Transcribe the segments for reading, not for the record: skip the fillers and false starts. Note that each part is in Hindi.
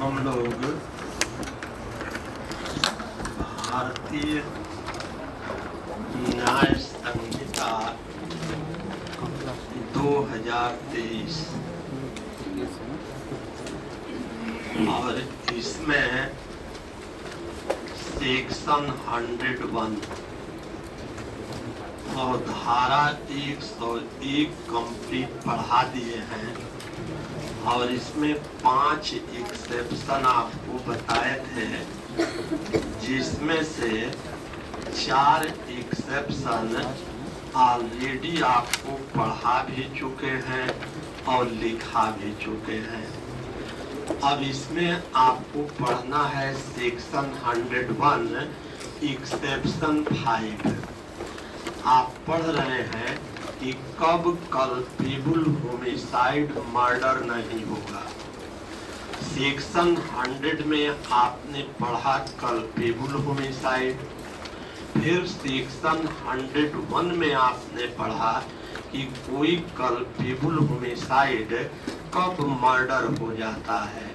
हम लोग भारतीय न्याय संहिता 2023 और इसमें सेक्शन 101 और धारा 101 कंप्लीट पढ़ा दिए हैं और इसमें 5 एक्सेप्शन आपको बताए थे, जिसमें से 4 एक्सेप्शन ऑलरेडी आपको पढ़ा भी चुके हैं और लिखा भी चुके हैं। अब इसमें आपको पढ़ना है सेक्शन 101 एक्सेप्शन 5। आप पढ़ रहे हैं कि कब कल्पेबल होमिसाइड मर्डर नहीं होगा। सेक्शन 100 में आपने पढ़ा कल्पेबल होमिसाइड, फिर सेक्शन 101 में आपने पढ़ा कि कोई कल्पेबल होमिसाइड कब मर्डर हो जाता है।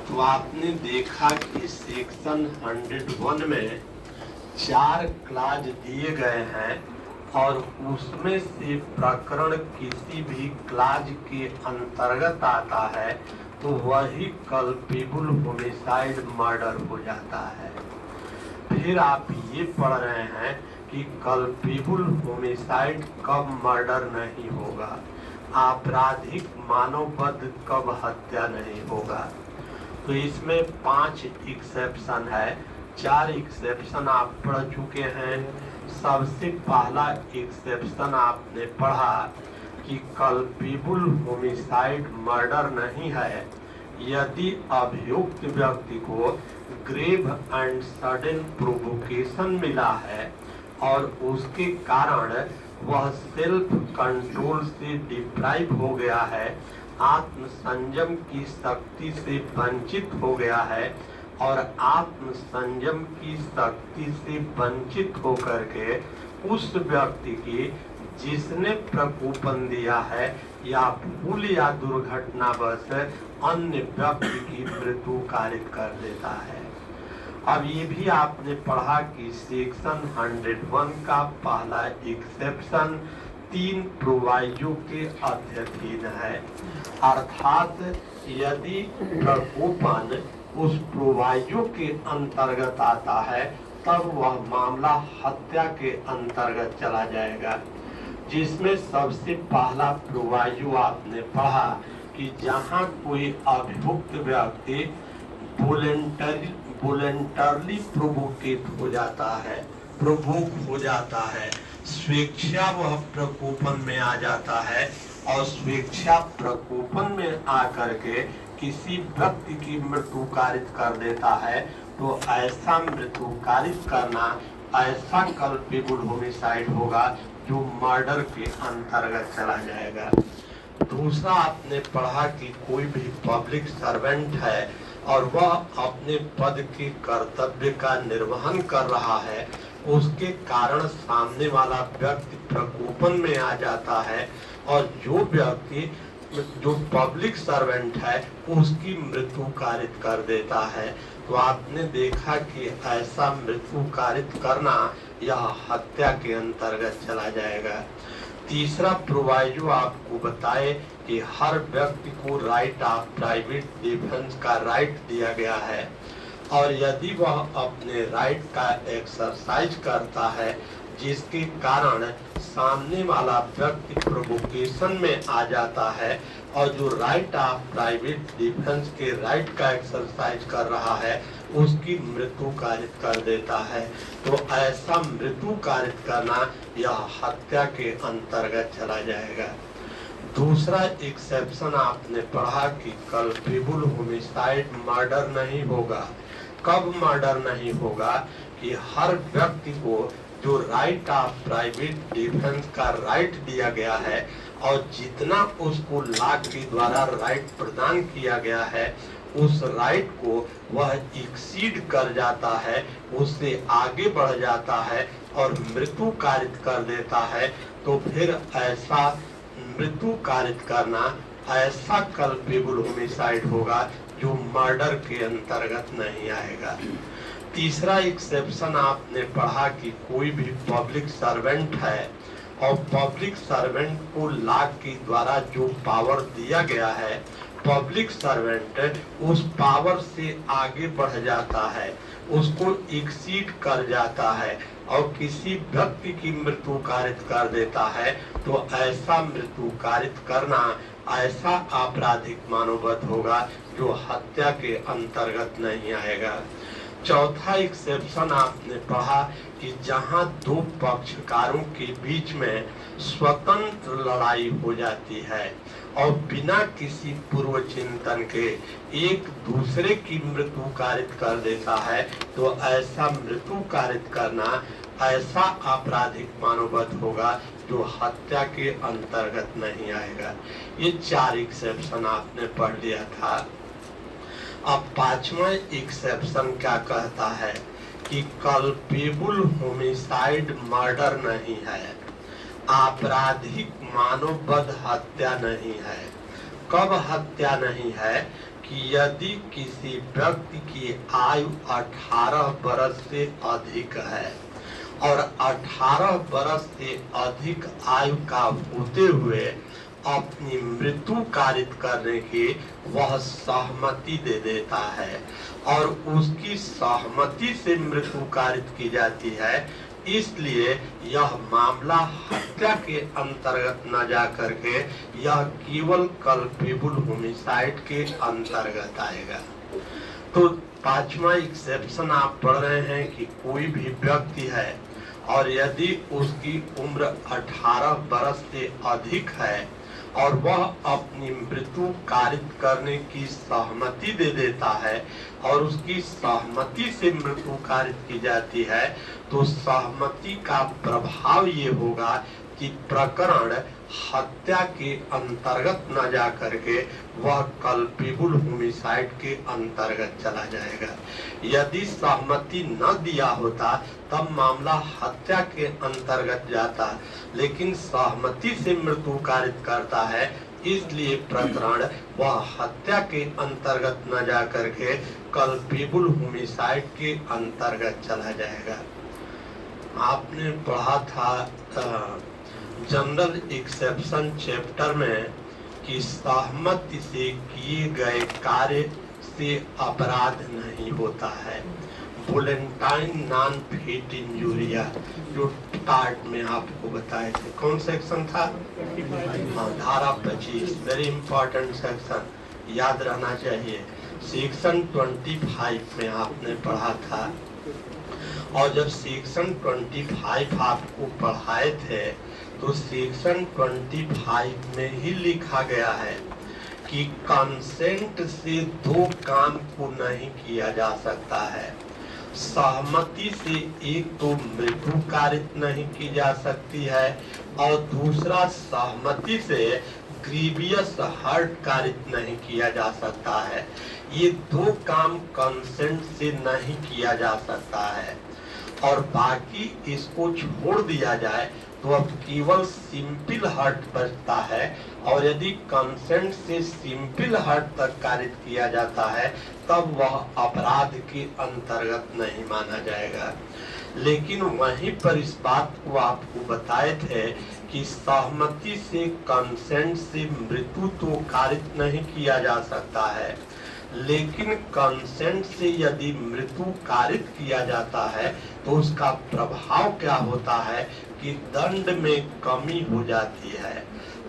तो आपने देखा कि सेक्शन 101 में 4 क्लाज दिए गए हैं और उसमें से प्रकरण किसी भी क्लाज के अंतर्गत आता है तो वही कल्पेबल होमिसाइड मर्डर हो जाता है। फिर आप ये पढ़ रहे हैं कि कल्पेबल होमिसाइड कब मर्डर नहीं होगा, आपराधिक मानववध कब हत्या नहीं होगा। तो इसमें 5 एक्सेप्शन है, 4 एक्सेप्शन आप पढ़ चुके हैं। सबसे पहला एक्सेप्शन आपने पढ़ा कि कल्पेबल होमिसाइड मर्डर नहीं है यदि अभियुक्त व्यक्ति को ग्रेव एंड सडन प्रोवोकेशन मिला है और उसके कारण वह सेल्फ कंट्रोल से डिप्राइव हो गया है, आत्म संयम की शक्ति से वंचित हो गया है और आत्म संयम की शक्ति से वंचित होकर के उस व्यक्ति की जिसने प्रकोपन दिया है या भूल या दुर्घटनावश अन्य व्यक्ति की मृत्यु कारित कर देता है। अब ये भी आपने पढ़ा कि सेक्शन 101 का पहला एक्सेप्शन 3 प्रोवाइजो के अधीन है, अर्थात यदि प्रकोपन उस प्रोवाइजो के अंतर्गत आता है तब वह मामला हत्या के अंतर्गत चला जाएगा। जिसमें सबसे पहला प्रोवाइजो आपने पढ़ा कि जहां कोई अभियुक्त व्यक्ति वॉलंटरली प्रोवोकेट हो जाता है, प्रोवोक हो जाता है, स्वेच्छा वह प्रकोपन में आ जाता है और स्वेच्छा प्रकोपन में आकर के किसी व्यक्ति की मृत्यु कारित कर देता है, तो ऐसा मृत्यु कारित करना ऐसा कल्पेबल होमिसाइड होगा जो मर्डर के अंतर्गत चला जाएगा। दूसरा आपने पढ़ा कि कोई भी पब्लिक सर्वेंट है और वह अपने पद के कर्तव्य का निर्वहन कर रहा है, उसके कारण सामने वाला व्यक्ति प्रकोपन में आ जाता है और जो व्यक्ति जो पब्लिक सर्वेंट है उसकी मृत्यु कारित कर देता है। तो आपने देखा कि ऐसा मृत्यु कारित करना यह हत्या के अंतर्गत चला जाएगा। तीसरा प्रोवाइजो आपको बताए कि हर व्यक्ति को राइट ऑफ प्राइवेट डिफेंस का राइट दिया गया है और यदि वह अपने राइट का एक्सरसाइज करता है जिसके कारण सामने वाला व्यक्ति प्रोवोकेशन में आ जाता है और जो राइट ऑफ प्राइवेट डिफेंस के राइट का एक्सरसाइज कर रहा है उसकी मृत्यु कारित कर देता है, तो ऐसा मृत्यु कारित करना यह हत्या के अंतर्गत चला जाएगा। दूसरा एक्सेप्शन आपने पढ़ा कि कल्पेबल होमिसाइड मर्डर नहीं होगा। कब मर्डर नहीं होगा कि हर व्यक्ति को जो राइट ऑफ प्राइवेट डिफेंस का राइट दिया गया है और जितना उसको लॉ के द्वारा राइट प्रदान किया गया है उस राइट को वह एक्सीड कर जाता है, उससे आगे बढ़ जाता है और मृत्यु कारित कर देता है, तो फिर ऐसा मृत्यु कारित करना ऐसा कल्पेबल होमिसाइड होगा जो मर्डर के अंतर्गत नहीं आएगा। तीसरा एक्सेप्शन आपने पढ़ा कि कोई भी पब्लिक सर्वेंट है और पब्लिक सर्वेंट को लॉ के द्वारा जो पावर दिया गया है, पब्लिक सर्वेंट उस पावर से आगे बढ़ जाता है, उसको एक्सीड कर जाता है और किसी व्यक्ति की मृत्यु कारित कर देता है, तो ऐसा मृत्यु कारित करना ऐसा आपराधिक मानववध होगा जो हत्या के अंतर्गत नहीं आएगा। चौथा एक्सेप्शन आपने पढ़ा कि जहां दो पक्षकारों के बीच में स्वतंत्र लड़ाई हो जाती है और बिना किसी पूर्व चिंतन के एक दूसरे की मृत्यु कारित कर देता है, तो ऐसा मृत्यु कारित करना ऐसा आपराधिक मानववध होगा जो हत्या के अंतर्गत नहीं आएगा। ये 4 एक्सेप्शन आपने पढ़ लिया था। अब 5वां एक्सेप्शन क्या कहता है कि कल्पेबल होमिसाइड मर्डर नहीं है, आपराधिक मानववध हत्या नहीं है। कब हत्या नहीं है कि यदि किसी व्यक्ति की आयु 18 वर्ष से अधिक है और 18 वर्ष से अधिक आयु का होते हुए अपनी मृत्यु कारित करने की वह सहमति दे देता है और उसकी सहमति से मृत्यु कारित की जाती है, इसलिए यह मामला हत्या के अंतर्गत न जा करके यह केवल कल्पेबल होमिसाइड के अंतर्गत आएगा। तो 5वां एक्सेप्शन आप पढ़ रहे हैं कि कोई भी व्यक्ति है और यदि उसकी उम्र 18 वर्ष से अधिक है और वह अपनी मृत्यु कारित करने की सहमति दे देता है और उसकी सहमति से मृत्यु कारित की जाती है, तो सहमति का प्रभाव ये होगा कि प्रकरण हत्या के अंतर्गत न जा करके वह कल्पेबल होमिसाइड के अंतर्गत चला जाएगा। यदि सहमति न दिया होता तब मामला हत्या के अंतर्गत जाता, लेकिन सहमति से मृत्यु कारित करता है, इसलिए प्रकरण वह हत्या के अंतर्गत न जा करके कल्पेबल होमिसाइड के अंतर्गत चला जाएगा। आपने पढ़ा था जनरल एक्सेप्शन चैप्टर में कि सहमति से किए गए कार्य से अपराध नहीं होता है। वोलेंटाइन नॉन फेट इंजुरिया जो स्टार्ट में आपको बताए थे, कौन सेक्शन था? हाँ, धारा 25, वेरी इंपॉर्टेंट सेक्शन, याद रहना चाहिए। सेक्शन 25 में आपने पढ़ा था और जब सेक्शन 25 आपको पढ़ाए थे तो सेक्शन 25 में ही लिखा गया है कि कंसेंट से दो काम को नहीं किया जा सकता है। सहमति से एक तो मृत्यु कारित नहीं की जा सकती है और दूसरा सहमति से ग्रीवियस हर्ट कारित नहीं किया जा सकता है। ये दो काम कंसेंट से नहीं किया जा सकता है और बाकी इसको छोड़ दिया जाए तो अब केवल सिंपल हर्ट बचता है और यदि कंसेंट से सिंपल हर्ट तक कारित किया जाता है तब वह अपराध के अंतर्गत नहीं माना जाएगा। लेकिन वहीं पर इस बात को आपको बताए थे कि सहमति से कंसेंट से मृत्यु तो कारित नहीं किया जा सकता है, लेकिन कंसेंट से यदि मृत्यु कारित किया जाता है तो उसका प्रभाव क्या होता है कि दंड में कमी हो जाती है।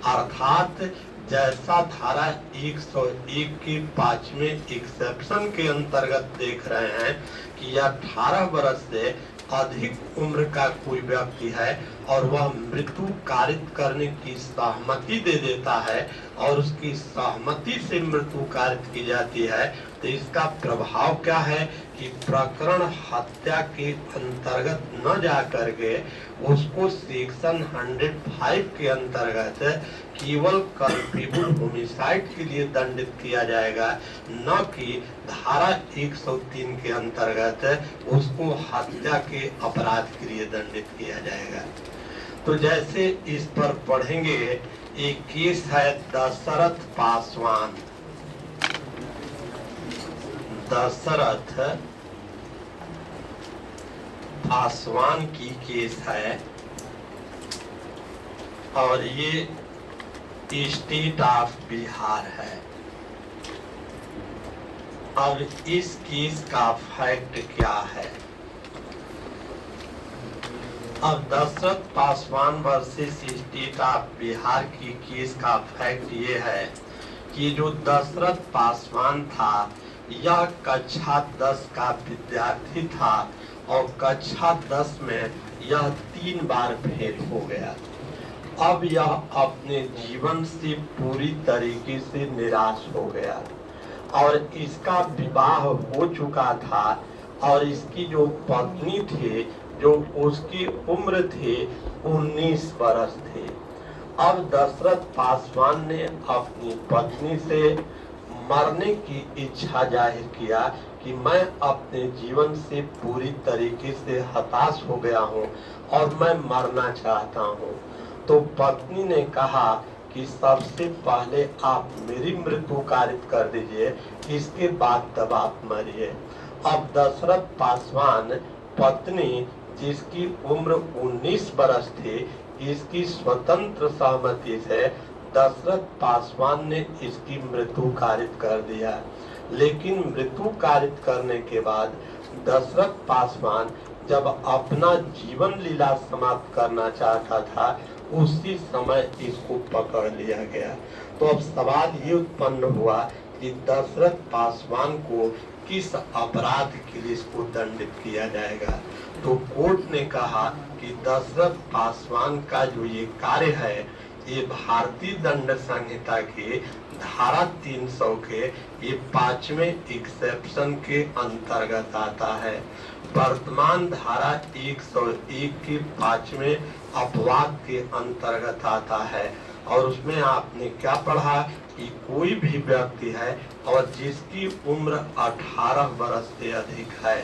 अर्थात जैसा धारा 101 के 5वें एक्सेप्शन के अंतर्गत देख रहे हैं कि 18 वर्ष से अधिक उम्र का कोई व्यक्ति है और वह मृत्यु कारित करने की सहमति दे देता है और उसकी सहमति से मृत्यु कारित की जाती है, तो इसका प्रभाव क्या है कि प्रकरण हत्या के अंतर्गत न जा करके उसको सेक्शन 105 के अंतर्गत केवल कल्पेबल होमिसाइड के लिए दंडित किया जाएगा, न कि धारा 103 के अंतर्गत उसको हत्या के अपराध के लिए दंडित किया जाएगा। तो जैसे इस पर पढ़ेंगे 21 है दशरथ पासवान। दशरथ पासवान की केस है और ये स्टेट ऑफ बिहार है। अब इस केस का फैक्ट क्या है? अब Dashrath Paswan versus state of Bihar की केस का फैक्ट ये है कि जो दशरथ पासवान था यह कक्षा 10 का विद्यार्थी था और कक्षा 10 में यह 3 बार फेल हो गया। अब यह अपने जीवन से पूरी तरीके से निराश हो गया और इसका विवाह हो चुका था और इसकी जो पत्नी थे जो उसकी उम्र थे 19 बरस थे। अब दशरथ पासवान ने अपनी पत्नी से मरने की इच्छा जाहिर किया कि मैं अपने जीवन से पूरी तरीके से हताश हो गया हूँ और मैं मरना चाहता हूँ। तो पत्नी ने कहा कि सबसे पहले आप मेरी मृत्यु कारित कर दीजिए, इसके बाद तब आप मरिए। अब दशरथ पासवान पत्नी जिसकी उम्र 19 बरस थी, इसकी स्वतंत्र सहमति से दशरथ पासवान ने इसकी मृत्यु कारित कर दिया। लेकिन मृत्यु कारित करने के बाद दशरथ पासवान जब अपना जीवन लीला समाप्त करना चाहता था उसी समय इसको पकड़ लिया गया। तो अब सवाल ये उत्पन्न हुआ कि दशरथ पासवान को किस अपराध के लिए इसको दंडित किया जाएगा। तो कोर्ट ने कहा कि दशरथ पासवान का जो ये कार्य है ये भारतीय दंड संहिता के धारा 300 के ये 5वें एक्सेप्शन के अंतर्गत आता है। वर्तमान धारा 101 के 5वें अपवाद के अंतर्गत आता है और उसमें आपने क्या पढ़ा कि कोई भी व्यक्ति है और जिसकी उम्र 18 वर्ष से अधिक है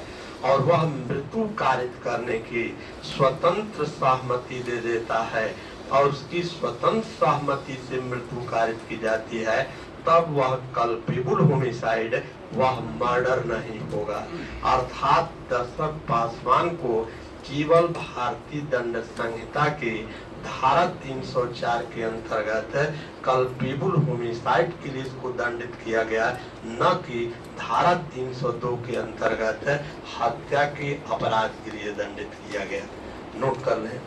और वह मृत्यु कारित करने की स्वतंत्र सहमति दे देता है और उसकी स्वतंत्र सहमति से मृत्यु कारित की जाती है, तब वह कल्पेबल होमिसाइड, वह मर्डर नहीं होगा। अर्थात दशरथ पासवान को केवल भारतीय दंड संहिता के धारा 304 के अंतर्गत कल्पेबल होमिसाइड के लिए इसको दंडित किया गया, न कि धारा 302 के अंतर्गत हत्या के अपराध के लिए दंडित किया गया। नोट कर लें।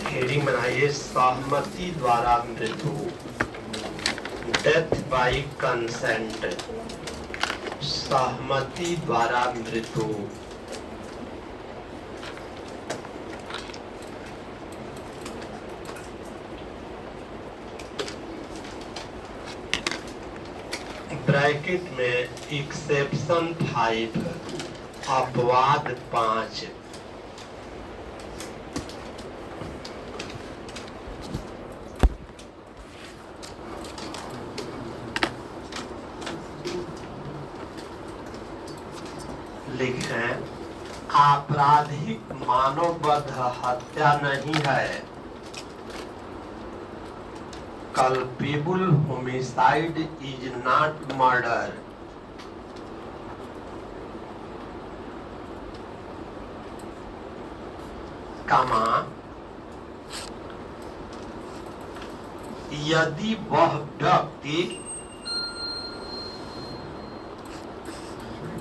हेडिंग बनाइए सहमति द्वारा मृत्यु, डेथ बाय कंसेंट। सहमति द्वारा मृत्यु। ब्रैकेट में एक्सेप्शन 5 अपवाद 5। लिखें आपराधिक मानववध हत्या नहीं है, culpable homicide is not murder. कमा यदि वह व्यक्ति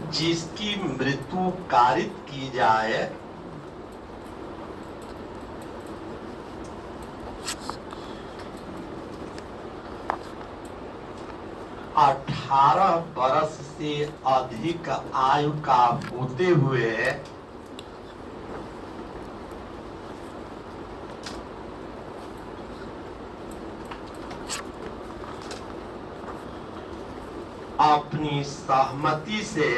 जिसकी मृत्यु कारित की जाए अठारह वर्ष से अधिक आयु का होते हुए अपनी सहमति से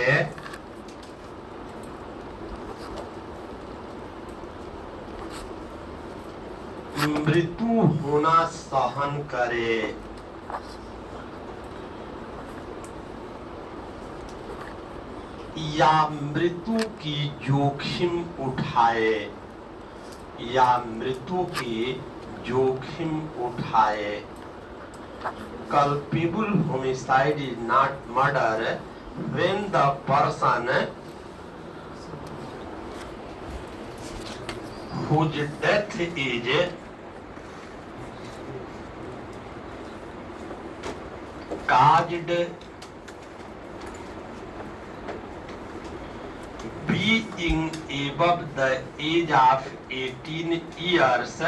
मृत्यु होना सहन करे, या मृत्यु की जोखिम उठाए, या मृत्यु की जोखिम उठाए। Culpable homicide is not murder when the person whose death is caused being above the age of 18 years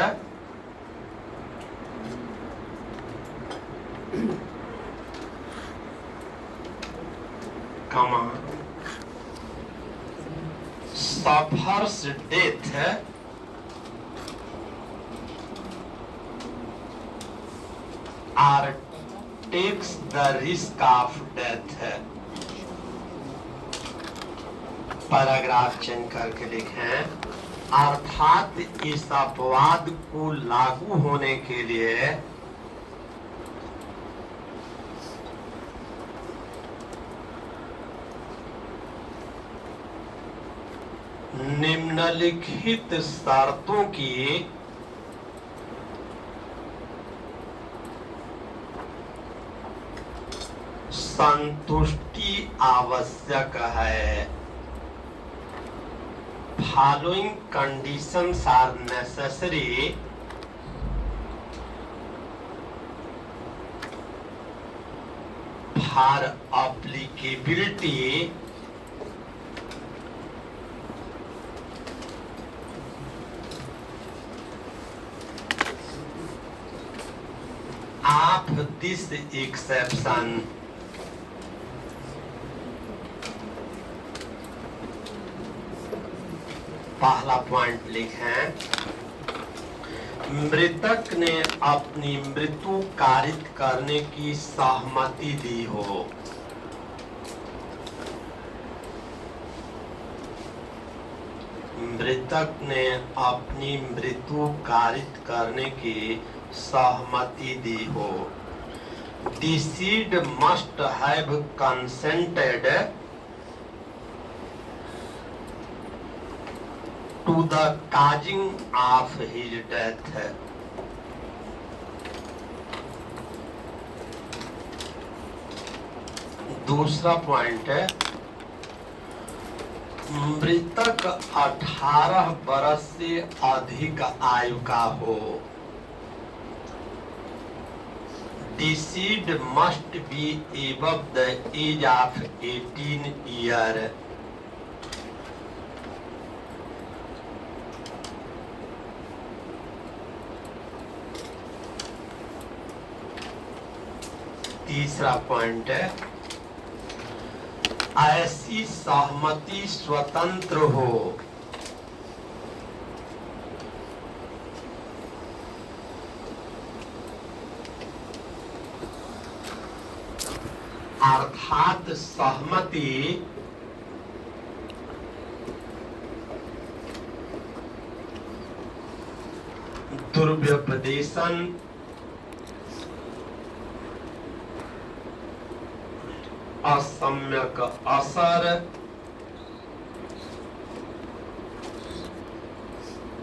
suffers death or takes the risk of death। Paragraph change करके लिखें, अर्थात इस अपवाद को लागू होने के लिए निम्नलिखित शर्तों की संतुष्टि आवश्यक है। Following conditions are necessary for applicability of this exception। पहला पॉइंट लिखें, मृतक ने अपनी मृत्यु कारित करने की सहमति दी हो। मृतक ने अपनी मृत्यु कारित करने की सहमति दी हो। Deceased must have consented to the causing of his death। दूसरा पॉइंट है, मृतक 18 वर्ष से अधिक आयु का हो। Deceased must be above the age of 18 years। तीसरा पॉइंट है, ऐसी सहमति स्वतंत्र हो, अर्थात सहमति दुर्व्यपदेशन असम्यक असर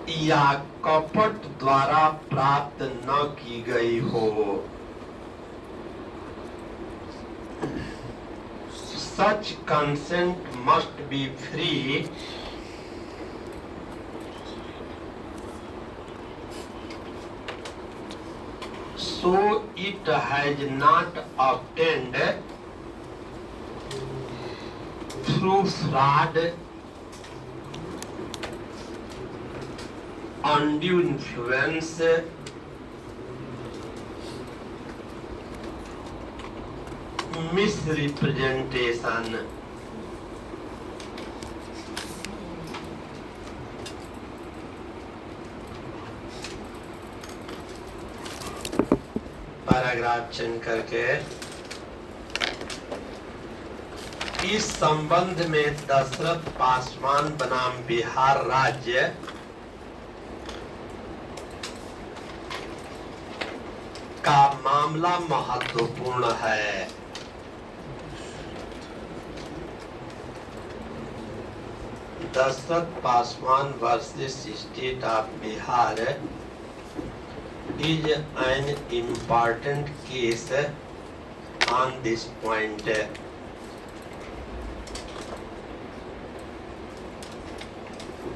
या कपट द्वारा प्राप्त न की गई हो। Such consent must be free so it has not obtained through fraud, undue influence, misrepresentation। Paragraph change करके इस संबंध में दशरथ पासवान बनाम बिहार राज्य का मामला महत्वपूर्ण है। Dashrath Paswan versus state of Bihar is an important case on this point.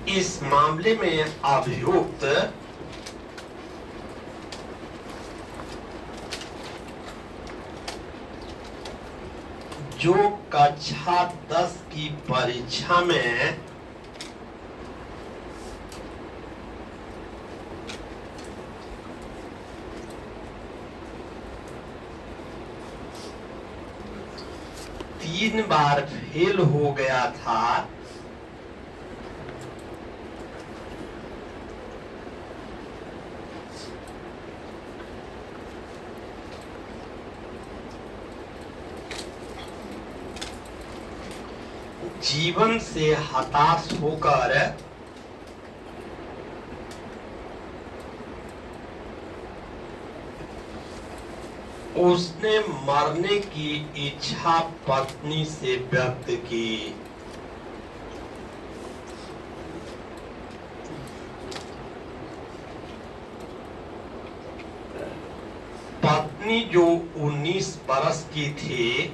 इस मामले में अभियुक्त जो कक्षा 10 की परीक्षा में तीन बार फेल हो गया था, जीवन से हताश होकर उसने मरने की इच्छा पत्नी से व्यक्त की। पत्नी जो 19 बरस की थी,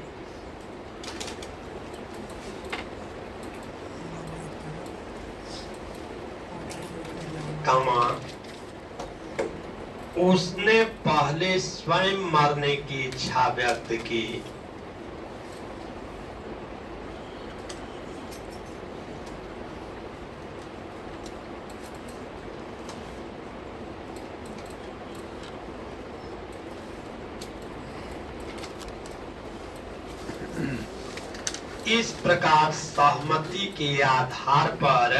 उसने पहले स्वयं मरने की इच्छा व्यक्त की। इस प्रकार सहमति के आधार पर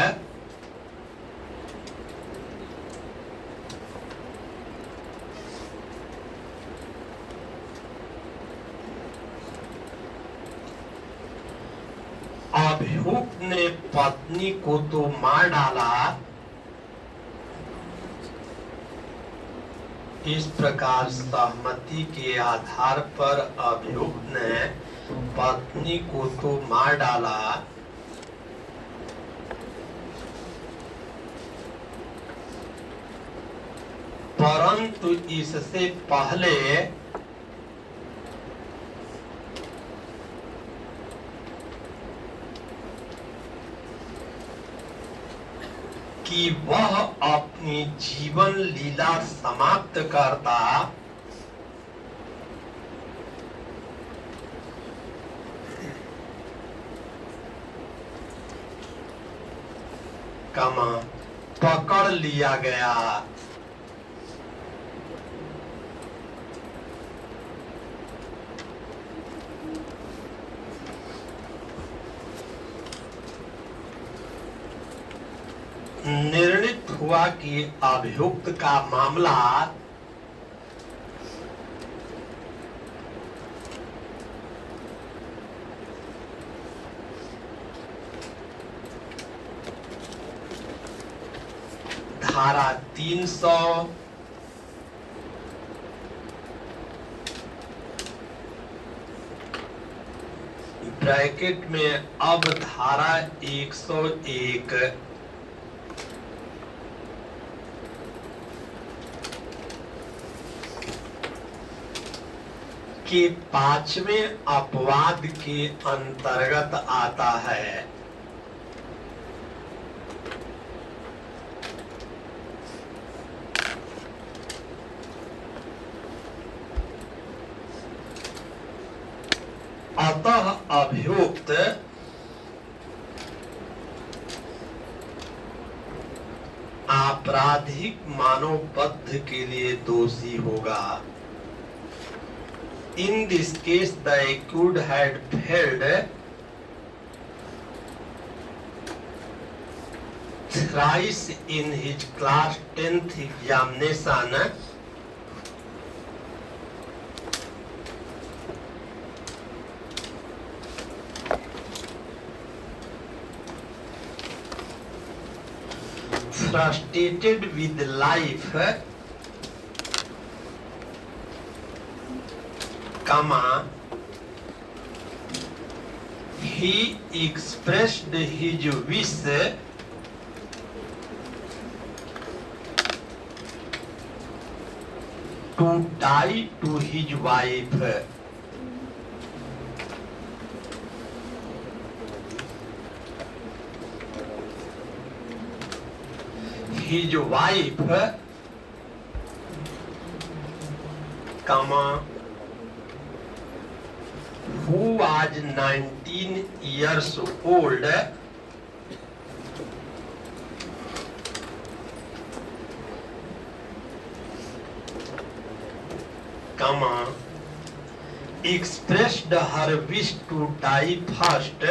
अभियुक्त ने पत्नी को तो मार डाला। इस प्रकार सहमति के आधार पर अभियुक्त ने पत्नी को तो मार डाला, परंतु इससे पहले कि वह अपनी जीवन लीला समाप्त करता, पकड़ लिया गया। निर्णित हुआ कि अभियुक्त का मामला धारा 300 ब्रैकेट में अब धारा 101 के 5वें अपवाद के अंतर्गत आता है। अतः अभियुक्त आपराधिक मानवबद्ध के लिए दोषी होगा। In this case, the accused had failed thrice in his class 10th examination frustrated with life, comma, he expressed his wish to die to his wife. His wife, comma, who was 19 years old, comma, expressed her wish to die first,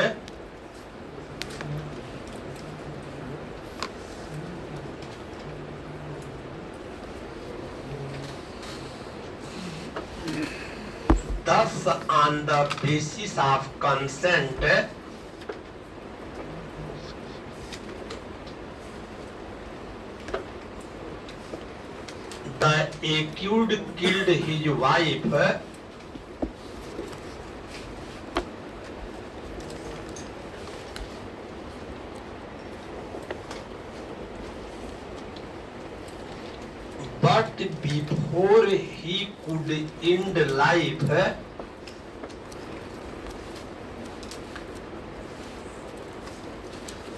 thus on the basis of consent, the accused killed his wife but before he could end life,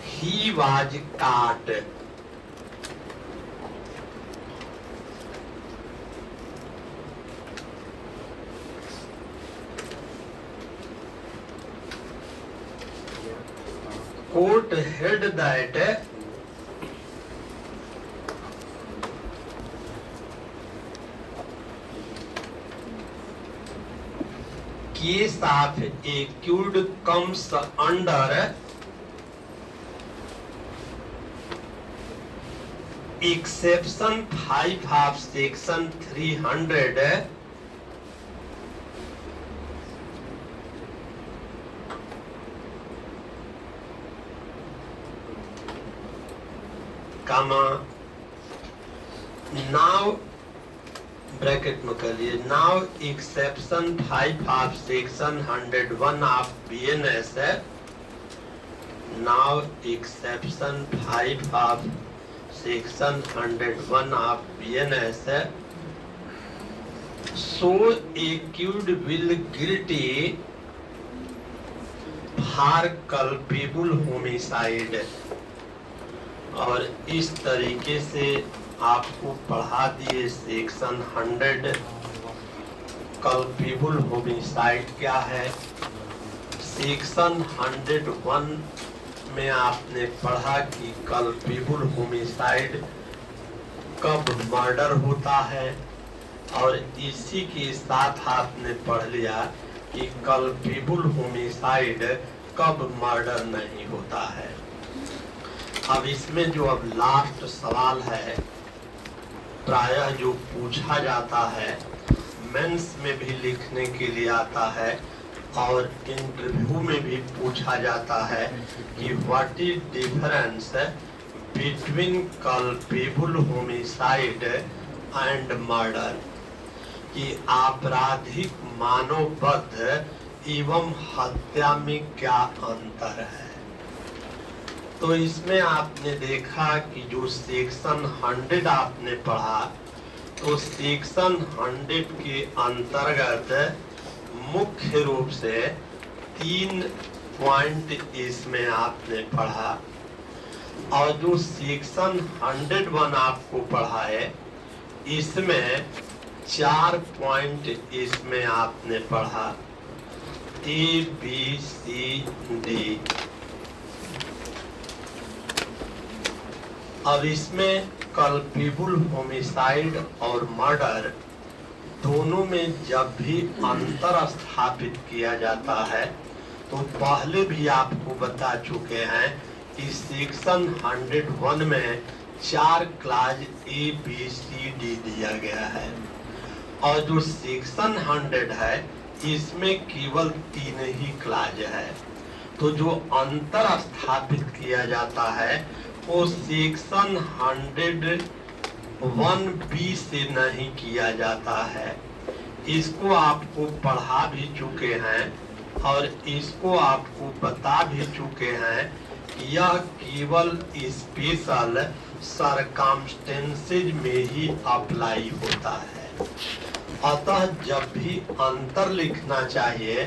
he was caught. Court held that case of accused comes under exception 5 of section 300 comma, now bracket में कर लिए, now exception 5 of section 101 of BNS है, now exception 5 of section 101 of BNS है, so accused will guilty for culpable homicide। और इस तरीके से आपको पढ़ा दिए सेक्शन 100 कल्पेबल होमिसाइड क्या है। सेक्शन 101 में आपने पढ़ा कि कल्पेबल होमिसाइड कब मर्डर होता है, और इसी के साथ आपने पढ़ लिया कि कल्पेबल होमिसाइड कब मर्डर नहीं होता है। अब इसमें जो अब लास्ट सवाल है, प्रायः जो पूछा जाता है, मेंस में भी लिखने के लिए आता है और इंटरव्यू में भी पूछा जाता है कि what is difference between culpable homicide and murder, कि आपराधिक मानववध एवं हत्या में क्या अंतर है। तो इसमें आपने देखा कि जो सेक्शन 100 आपने पढ़ा, तो सेक्शन 100 के अंतर्गत मुख्य रूप से 3 पॉइंट इसमें आपने पढ़ा, और जो सेक्शन 101 आपको पढ़ा है इसमें 4 पॉइंट इसमें आपने पढ़ा, ABCD। अब इसमें कल्पेबल होमिसाइड और मर्डर दोनों में जब भी अंतर स्थापित किया जाता है, तो पहले भी आपको बता चुके हैं कि सेक्शन 101 में 4 क्लाज ABCD दिया गया है, और जो सेक्शन 100 है इसमें केवल 3 ही क्लाज है। तो जो अंतर स्थापित किया जाता है इसको सेक्शन 101B से नहीं किया जाता है। इसको आपको पढ़ा भी चुके हैं और इसको आपको बता भी चुके हैं कि यह केवल स्पेशल सरकमस्टेंसेज में ही अप्लाई होता है। अतः जब भी अंतर लिखना चाहिए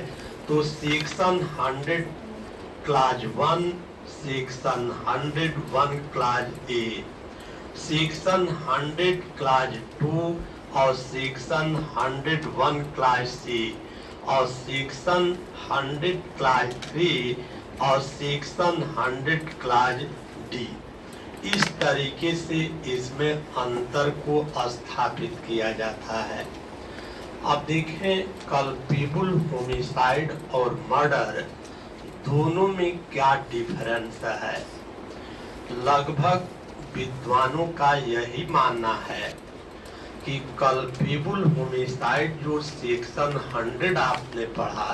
तो सेक्शन 100 क्लाज 1, सेक्शन 101 क्लाज ए, सेक्शन 100 क्लाज 2 और सेक्शन 101 क्लास सी और सेक्शन 100 क्लास 3 और सेक्शन 100 क्लास डी। इस तरीके से इसमें अंतर को स्थापित किया जाता है। अब देखें कल्पेबल होमिसाइड और मर्डर दोनों में क्या डिफरेंस है। लगभग विद्वानों का यही मानना है कि कल्पेबल होमिसाइड जो सेक्शन 100 आपने पढ़ा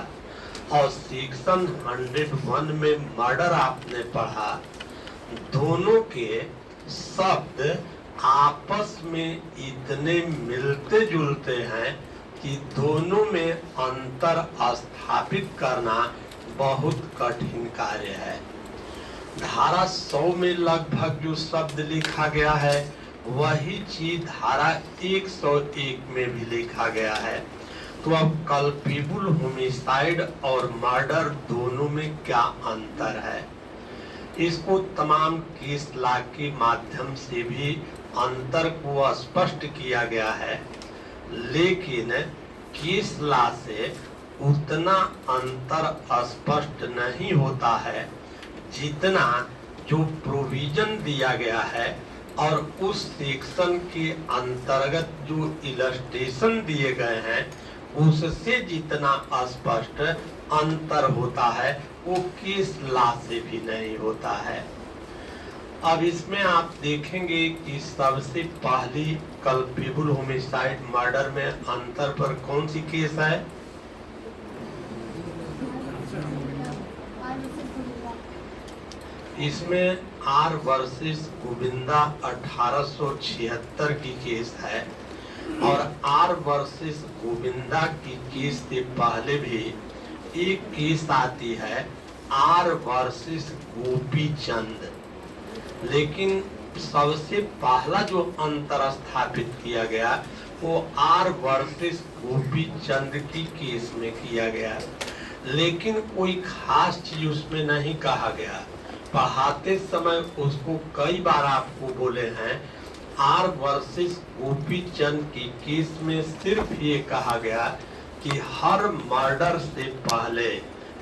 और सेक्शन 101 में मर्डर आपने पढ़ा, दोनों के शब्द आपस में इतने मिलते जुलते हैं कि दोनों में अंतर स्थापित करना बहुत कठिन कार्य है। धारा 100 में लगभग जो शब्द लिखा गया है वही चीज धारा 101 में भी लिखा गया है। तो अब कल्पेबल होमिसाइड और मर्डर दोनों में क्या अंतर है, इसको तमाम केस लॉ के माध्यम से भी अंतर को स्पष्ट किया गया है, लेकिन केस लॉ से उतना अंतर स्पष्ट नहीं होता है जितना जो प्रोविजन दिया गया है और उस सेक्शन के अंतर्गत जो इलस्ट्रेशन दिए गए हैं उससे जितना स्पष्ट अंतर होता है वो केस लॉ से भी नहीं होता है। अब इसमें आप देखेंगे कि सबसे पहली कल्पेबल होमिसाइड मर्डर में अंतर पर कौन सी केस है? इसमें आर वर्सेस गोविंदा 1876 की केस है और आर वर्सेस गोविंदा की केस से पहले भी एक केस आती है आर वर्सेस गोपी चंद, लेकिन सबसे पहला जो अंतर स्थापित किया गया वो आर वर्सेस गोपी चंद की केस में किया गया, लेकिन कोई खास चीज उसमें नहीं कहा गया। पढ़ाते समय उसको कई बार आपको बोले हैं आर वर्सेस गोपी चंद की केस में सिर्फ ये कहा गया कि हर मर्डर से पहले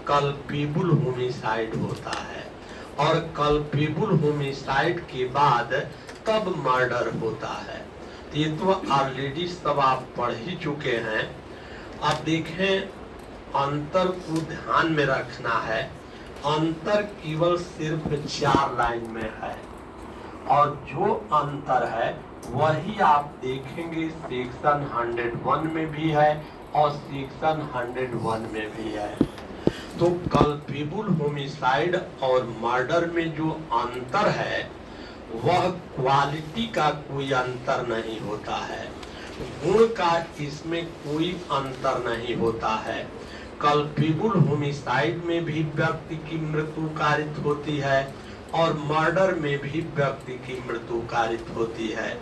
कल्पेबल होमिसाइड होता है और कल्पेबल होमिसाइड के बाद तब मर्डर होता है। ये तो ऑलरेडी सब आप पढ़ ही चुके हैं। अब देखें अंतर को ध्यान में रखना है। अंतर केवल सिर्फ 4 लाइन में है और जो अंतर है वही आप देखेंगे सेक्शन 101 में भी है और सेक्शन 101 में भी है। तो कल्पेबल होमिसाइड और मर्डर में जो अंतर है वह क्वालिटी का कोई अंतर नहीं होता है, गुण का इसमें कोई अंतर नहीं होता है। कल्पेबल होमिसाइड में भी व्यक्ति की मृत्यु कारित होती है और मर्डर में भी व्यक्ति की मृत्यु कारित होती है।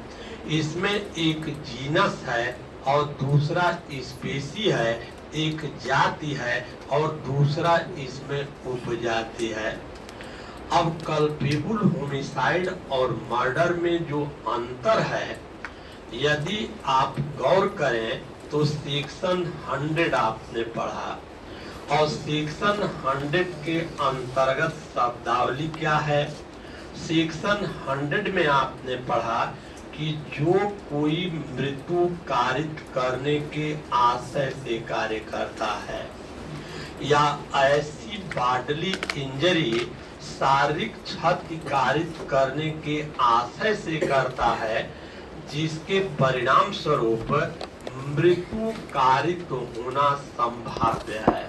इसमें एक जीनस है और दूसरा स्पीसी है, एक जाति है और दूसरा इसमें उपजाति है। अब कल्पेबल होमिसाइड और मर्डर में जो अंतर है यदि आप गौर करें तो सेक्शन 100 आपने पढ़ा और सेक्शन 100 के अंतर्गत शब्दावली क्या है। सेक्शन 100 में आपने पढ़ा कि जो कोई मृत्यु कारित करने के आशय से कार्य करता है या ऐसी बाडली इंजरी शारीरिक क्षति कारित करने के आशय से करता है जिसके परिणाम स्वरूप मृत्यु कारित होना संभाव्य है।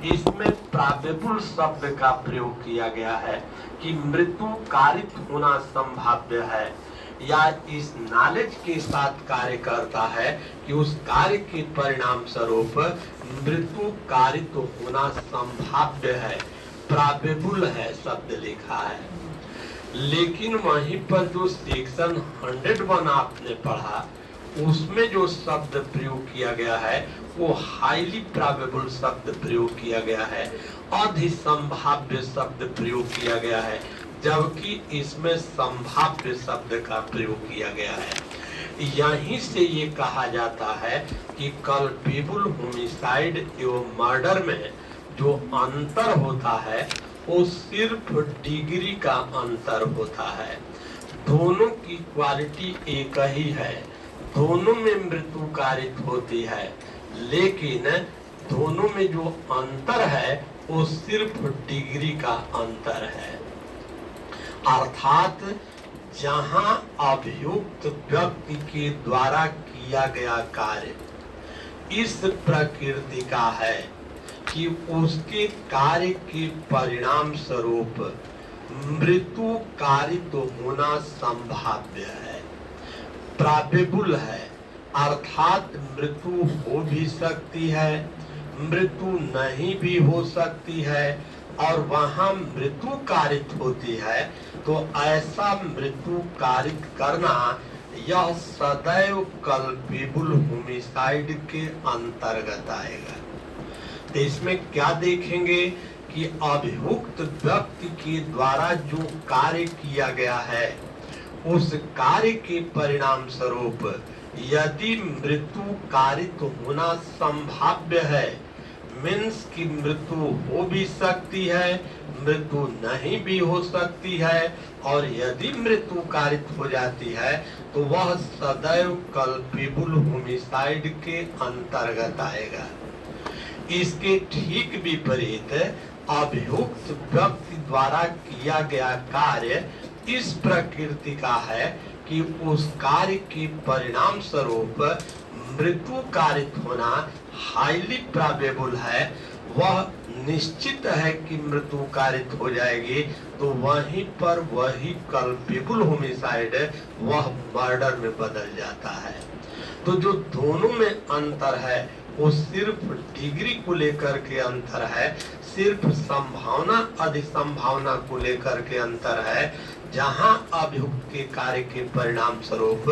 इसमें प्रोबेबल शब्द का प्रयोग किया गया है कि मृत्यु कारित होना संभाव्य है, या इस नॉलेज के साथ कार्य करता है कि उस कार्य के परिणाम स्वरूप मृत्यु कारित होना संभाव्य है, प्रोबेबल है शब्द लिखा है। लेकिन वहीं पर जो सेक्शन 101 आपने पढ़ा उसमें जो शब्द प्रयोग किया गया है वो हाईली प्रोबेबल शब्द प्रयोग किया गया है, अधिसंभाव्य शब्द प्रयोग किया गया है, जबकि इसमें संभाव्य शब्द का प्रयोग किया गया है। यहीं से ये कहा जाता है कि कल्पेबल होमिसाइड एवं मर्डर में जो अंतर होता है वो सिर्फ डिग्री का अंतर होता है। दोनों की क्वालिटी एक ही है, दोनों में मृत्यु कारित होती है, लेकिन दोनों में जो अंतर है वो सिर्फ डिग्री का अंतर है। अर्थात जहां अभियुक्त व्यक्ति के द्वारा किया गया कार्य इस प्रकृति का है कि उसके कार्य के परिणाम स्वरूप मृत्यु कारित होना संभाव्य है, प्रोबेबल है, अर्थात मृत्यु हो भी सकती है, मृत्यु नहीं भी हो सकती है, और वहां मृत्यु कारित होती है तो ऐसा मृत्यु कारित करना यह सदैव कल्पेबल होमिसाइड के अंतर्गत आएगा। तो इसमें क्या देखेंगे कि अभियुक्त व्यक्ति के द्वारा जो कार्य किया गया है उस कार्य के परिणाम स्वरूप यदि मृत्यु कारित होना संभाव्य है, मीन्स की मृत्यु हो भी सकती है, मृत्यु नहीं भी हो सकती है, और यदि मृत्यु कारित हो जाती है तो वह सदैव कल्पेबल होमिसाइड के अंतर्गत आएगा। इसके ठीक विपरीत अभियुक्त व्यक्ति द्वारा किया गया कार्य इस प्रकृति का है कि उस कार्य के परिणाम स्वरूप मृत्यु कारित होना हाईली प्रोबेबल है, वह निश्चित है कि मृत्यु कारित हो जाएगी, तो वहीं पर वही कल्पेबल होमिसाइड वह मर्डर में बदल जाता है। तो जो दोनों में अंतर है वो सिर्फ डिग्री को लेकर के अंतर है, सिर्फ संभावना अधिसंभावना को लेकर के अंतर है। जहां अभियुक्त के कार्य के परिणाम स्वरूप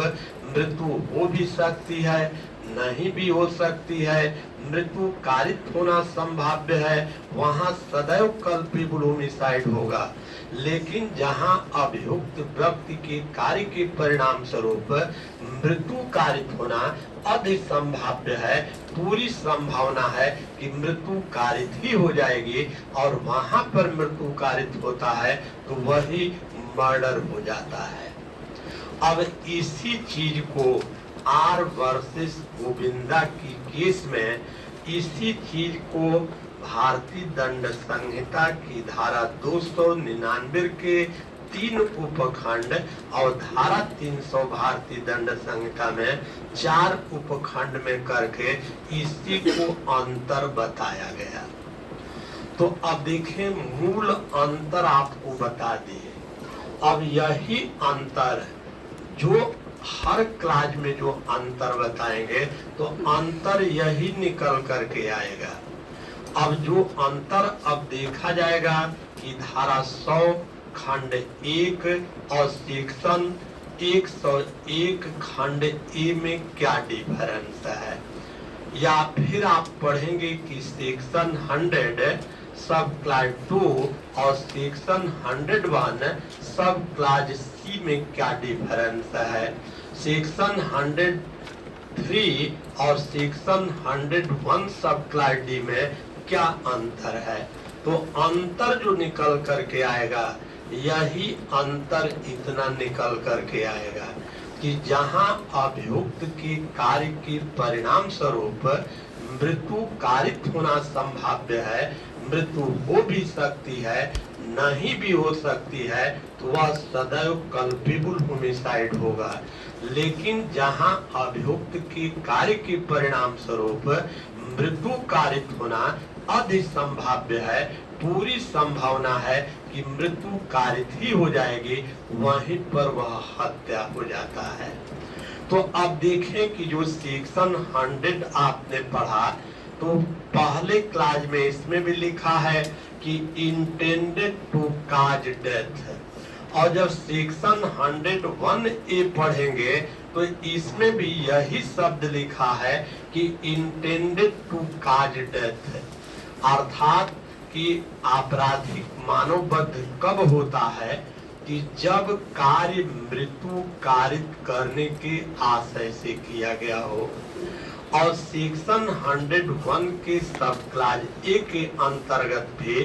मृत्यु हो भी सकती है, नहीं भी हो सकती है, मृत्यु कारित होना संभाव्य है, वहां सदैव कल्पेबल होमिसाइड होगा। लेकिन जहां अभियुक्त व्यक्ति के कार्य के परिणाम स्वरूप मृत्यु कारित होना अधिसंभाव्य है, पूरी संभावना है कि मृत्यु कारित ही हो जाएगी, और वहां पर मृत्यु कारित होता है तो वही मर्डर हो जाता है। अब इसी चीज को आर वर्सेस गोविंदा की केस में इसी चीज को भारतीय दंड संहिता की धारा 299 के 3 उपखंड और धारा 300 भारतीय दंड संहिता में 4 उपखंड में करके इसी को अंतर बताया गया। तो अब देखें, मूल अंतर आपको बता दिए। अब यही अंतर जो हर क्लास में जो अंतर बताएंगे तो अंतर यही निकल करके आएगा। अब जो अंतर अब देखा जाएगा कि धारा 100 खंड 1 और सेक्शन 101 खंड ए में क्या डिफरेंस है, या फिर आप पढ़ेंगे कि सेक्शन 100 सब क्लास 2 और सेक्शन 101 सब क्लास सी में क्या डिफरेंस है, सेक्शन 103 और सेक्शन 101 सब क्लास डी में क्या अंतर है। तो अंतर जो निकल करके आएगा यही अंतर इतना निकल करके आएगा कि जहां अभियुक्त के कार्य के परिणाम स्वरूप मृत्यु कारित होना संभाव्य है, मृत्यु हो भी सकती है, नहीं भी हो सकती है, तो वह सदैव कल्पेबल होमिसाइड होगा। लेकिन जहां अभियुक्त के कार्य के परिणाम स्वरूप मृत्यु कारित होना अधिसंभाव्य है, पूरी संभावना है कि मृत्यु कारित ही हो जाएगी, वहीं पर वह हत्या हो जाता है। तो अब देखें कि जो सेक्शन 100 आपने पढ़ा, तो पहले क्लास में इसमें भी लिखा है कि इंटेंडेड टू काज डेथ, और जब सेक्शन 101A पढ़ेंगे तो इसमें भी यही शब्द लिखा है कि इंटेंडेड टू काज डेथ, अर्थात कि आपराधिक मानवबद्ध कब होता है कि जब कार्य मृत्यु कारित करने के आशय से किया गया हो। और सेक्शन 101 के सब क्लास ए के अंतर्गत भी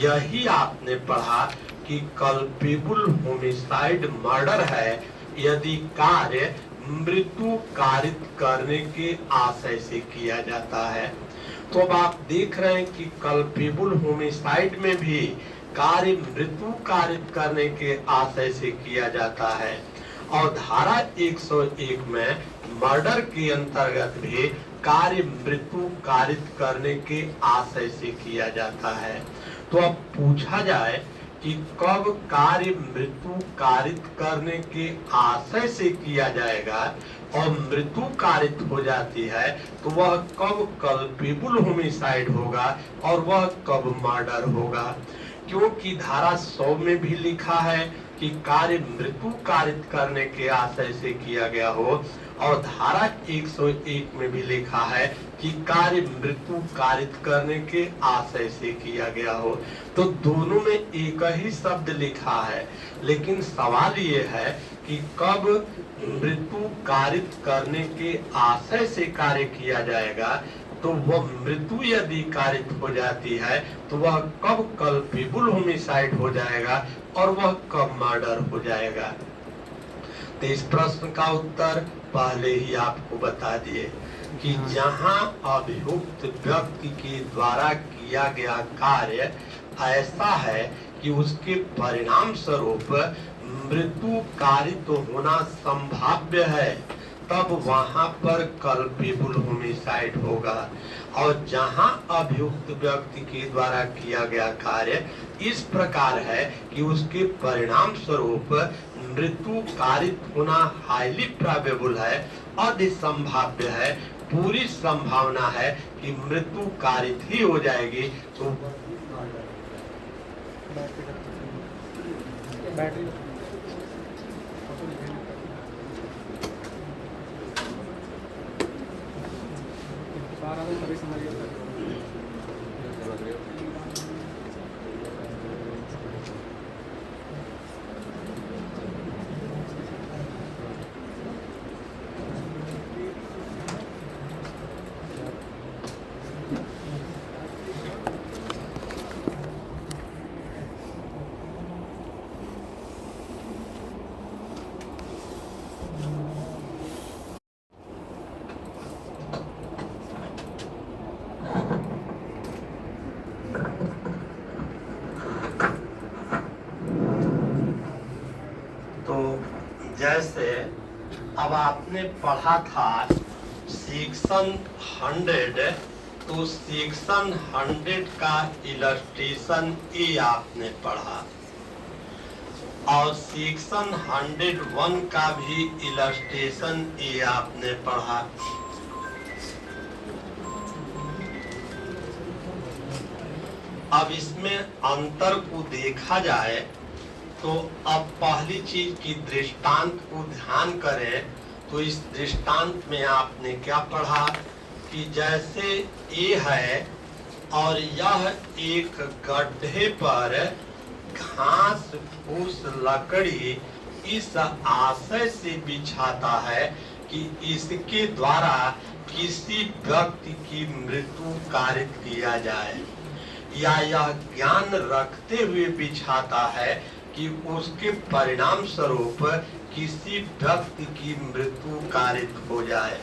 यही आपने पढ़ा कि कल्पेबल होमिसाइड मर्डर है यदि कार्य मृत्यु कारित करने के आशय से किया जाता है। तो अब आप देख रहे हैं कि कल्पेबल होमिसाइड में भी कार्य मृत्यु कारित करने के आशय से किया जाता है, और धारा 101 में मर्डर के अंतर्गत भी कार्य मृत्यु कारित करने के आशय से किया जाता है। तो अब पूछा जाए कि कब कार्य मृत्यु कारित करने के आशय से किया जाएगा और मृत्यु कारित हो जाती है, तो वह कब कल्पेबल होमिसाइड होगा और वह कब मर्डर होगा। क्योंकि धारा 100 में भी लिखा है कि कार्य मृत्यु कारित करने के आशय से किया गया हो, और धारा 101 में भी लिखा है कि कार्य मृत्यु कारित करने के आशय से किया गया हो। तो दोनों में एक ही शब्द लिखा है, लेकिन सवाल ये है कि कब मृत्यु कारित करने के आशय से कार्य किया जाएगा, तो वह मृत्यु यदि कारित हो जाती है तो वह कब कल्पेबल होमिसाइड हो जाएगा और वह कब मर्डर हो जाएगा। तो इस प्रश्न का उत्तर पहले ही आपको बता दिए कि जहां अभियुक्त व्यक्ति के द्वारा किया गया कार्य ऐसा है कि उसके परिणाम स्वरूप मृत्यु कारित होना संभाव्य है, तब वहां पर कल्पेबल होमिसाइड होगा। और जहां अभियुक्त व्यक्ति के द्वारा किया गया कार्य इस प्रकार है कि उसके परिणाम स्वरूप मृत्यु कारित होना हाईली प्रोबेबल है, अधिसंभाव्य है, पूरी संभावना है कि मृत्यु कारित ही हो जाएगी, तो जैसे अब आपने पढ़ा था सेक्शन 100, तो सेक्शन 100 का इलस्ट्रेशन ए आपने पढ़ा, और सेक्शन 101 का भी इलस्ट्रेशन ए आपने पढ़ा। अब इसमें अंतर को देखा जाए तो अब पहली चीज की दृष्टांत को ध्यान करें, तो इस दृष्टांत में आपने क्या पढ़ा कि जैसे ए है और यह एक गड्ढे पर घास फूस लकड़ी इस आशय से बिछाता है कि इसके द्वारा किसी व्यक्ति की मृत्यु कारित किया जाए, या यह ज्ञान रखते हुए बिछाता है कि उसके परिणाम स्वरूप किसी व्यक्ति की मृत्यु कारित हो जाए।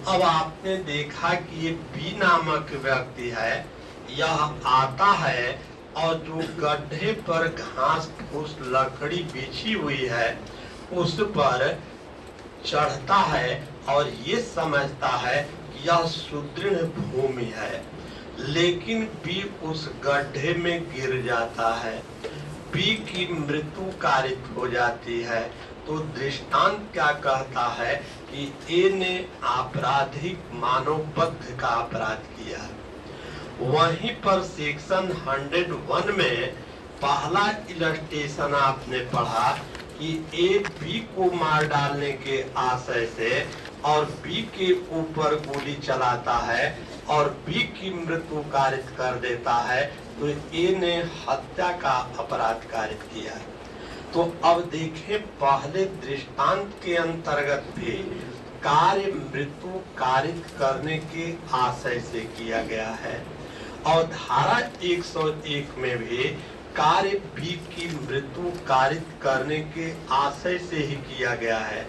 अब आपने देखा कि ये बी नामक व्यक्ति है, यह आता है और जो गड्ढे पर घास फूस लकड़ी बिछी हुई है उस पर चढ़ता है और ये समझता है कि यह सुदृढ़ भूमि है, लेकिन बी उस गड्ढे में गिर जाता है, बी की मृत्यु कारित हो जाती है। तो दृष्टांत क्या कहता है कि ए ने आपराधिक मानवबद्ध का अपराध किया। वहीं पर सेक्शन 101 में पहला इलस्ट्रेशन आपने पढ़ा कि ए बी को मार डालने के आशय से और बी के ऊपर गोली चलाता है और बी की मृत्यु कारित कर देता है, तो ए ने हत्या का अपराध कारित किया। तो अब देखें, पहले दृष्टांत के अंतर्गत भी कार्य मृत्यु कारित करने के आशय से किया गया है और धारा 101 में भी कार्य बी की मृत्यु कारित करने के आशय से ही किया गया है।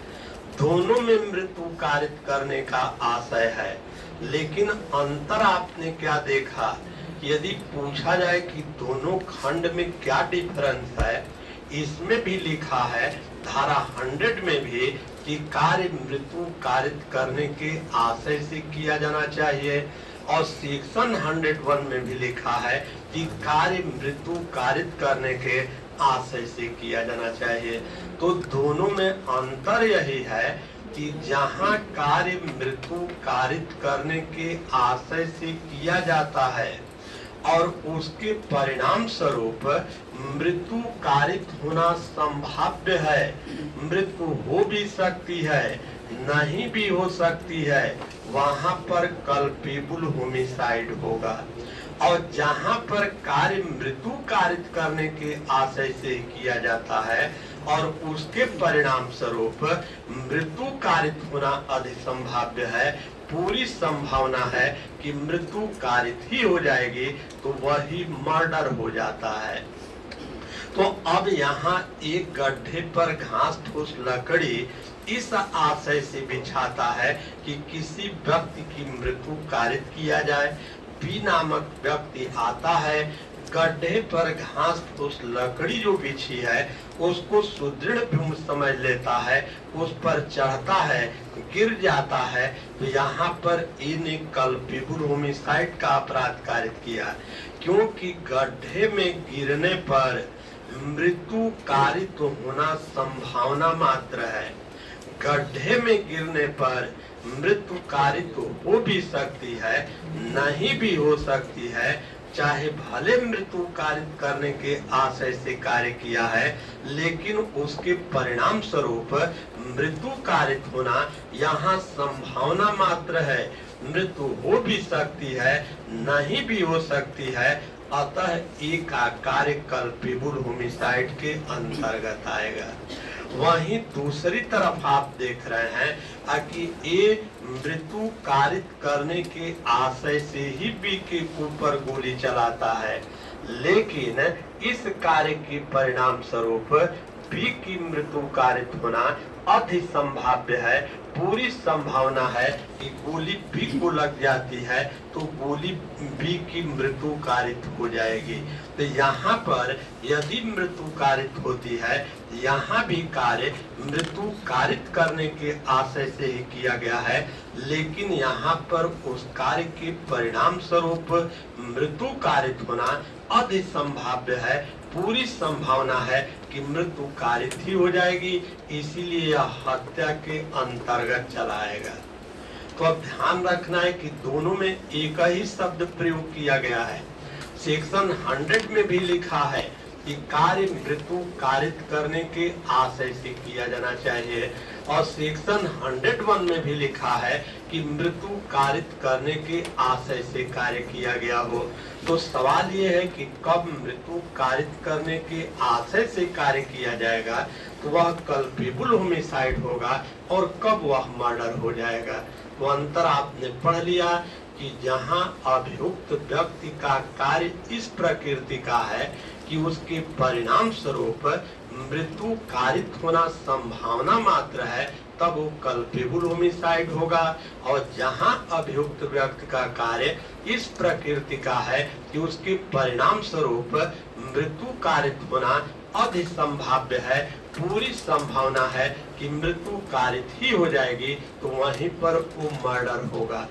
दोनों में मृत्यु कारित करने का आशय है, लेकिन अंतर आपने क्या देखा? यदि पूछा जाए कि दोनों खंड में क्या डिफरेंस है, इसमें भी लिखा है धारा 100 में भी कि कार्य मृत्यु कारित करने के आशय से किया जाना चाहिए और सेक्शन 101 में भी लिखा है कि कार्य मृत्यु कारित करने के आशय से किया जाना चाहिए। तो दोनों में अंतर यही है कि जहां कार्य मृत्यु कारित करने के आशय से किया जाता है और उसके परिणाम स्वरूप मृत्यु कारित होना संभाव्य है, मृत्यु हो भी सकती है, नहीं भी हो सकती है, वहां पर कल्पेबल होमिसाइड होगा। और जहां पर कार्य मृत्यु कारित करने के आशय से किया जाता है और उसके परिणाम स्वरूप मृत्यु कारित होना अधिक संभाव्य है, पूरी संभावना है कि मृत्यु कारित ही हो जाएगी, तो वही मर्डर हो जाता है। तो अब यहाँ एक गड्ढे पर घास फूस लकड़ी इस आशय से बिछाता है कि किसी व्यक्ति की मृत्यु कारित किया जाए। बी नामक व्यक्ति आता है, गड्ढे पर घास फूस लकड़ी जो बिछी है उसको सुदृढ़ भूमि समझ लेता है, उस पर चढ़ता है, गिर जाता है, तो यहाँ पर इन्हें कल्पेबल होमिसाइड का अपराध कारित किया, क्योंकि गड्ढे में गिरने पर मृत्यु कारित होना संभावना मात्र है। गड्ढे में गिरने पर मृत्यु कारित हो भी सकती है, नहीं भी हो सकती है, चाहे भले मृत्यु कारित करने के आशय से कार्य किया है, लेकिन उसके परिणाम स्वरूप मृत्यु कारित होना यहाँ संभावना मात्र है। मृत्यु हो भी सकती है, नहीं भी हो सकती है, अतः एक कार्य कल्पेबल होमिसाइड के अंतर्गत आएगा। वहीं दूसरी तरफ आप देख रहे हैं कि ए मृत्यु कारित करने के आशय से ही बी के ऊपर गोली चलाता है, लेकिन इस कार्य के परिणाम स्वरूप बी की मृत्यु कारित होना अधिक संभाव्य है। पूरी संभावना है कि गोली बी को लग जाती है तो गोली बी की मृत्यु कारित हो जाएगी। तो यहाँ पर यदि मृत्यु कारित होती है, यहाँ भी कार्य मृत्यु कारित करने के आशय से ही किया गया है, लेकिन यहाँ पर उस कार्य के परिणाम स्वरूप मृत्यु कारित होना अधिक संभाव्य है। पूरी संभावना है कि मृत्यु कारित ही हो जाएगी, इसीलिए यह हत्या के अंतर्गत चला आएगा। तो अब ध्यान रखना है कि दोनों में एक ही शब्द प्रयोग किया गया है। सेक्शन 100 में भी लिखा है कि कार्य मृत्यु कारित करने के आशय से किया जाना चाहिए और सेक्शन 101 में भी लिखा है कि मृत्यु कारित करने के आशय से कार्य किया गया हो। तो सवाल ये है कि कब मृत्यु कारित करने के आशय से कार्य किया जाएगा तो वह कल्पेबल होमिसाइड होगा और कब वह मर्डर हो जाएगा। तो अंतर आपने पढ़ लिया कि जहां अभियुक्त व्यक्ति का कार्य इस प्रकृति का है कि उसके परिणाम स्वरूप मृत्यु कारित होना संभावना मात्र है, तब वो कल्पेबल होमिसाइड होगा। और जहां अभियुक्त व्यक्ति का कार्य इस प्रकृति का है कि उसके परिणाम स्वरूप मृत्यु कारित होना अधिक संभाव्य है, पूरी संभावना है कि मृत्यु कारित ही हो जाएगी, तो वहीं पर वो मर्डर होगा।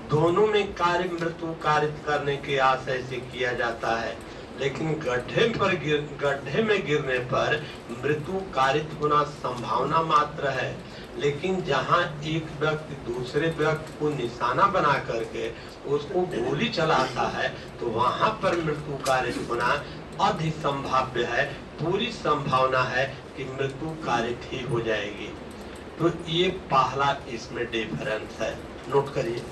दोनों में कार्य मृत्यु कारित करने के आशय से किया जाता है, लेकिन गड्ढे में गिरने पर मृत्यु कारित होना संभावना मात्र है। लेकिन जहां एक व्यक्ति दूसरे व्यक्ति को निशाना बना करके उसको गोली चलाता है तो वहां पर मृत्यु कारित होना अधिक संभाव्य है। पूरी संभावना है कि मृत्यु कारित ही हो जाएगी। तो ये पहला इसमें डिफरेंस है, नोट करिए।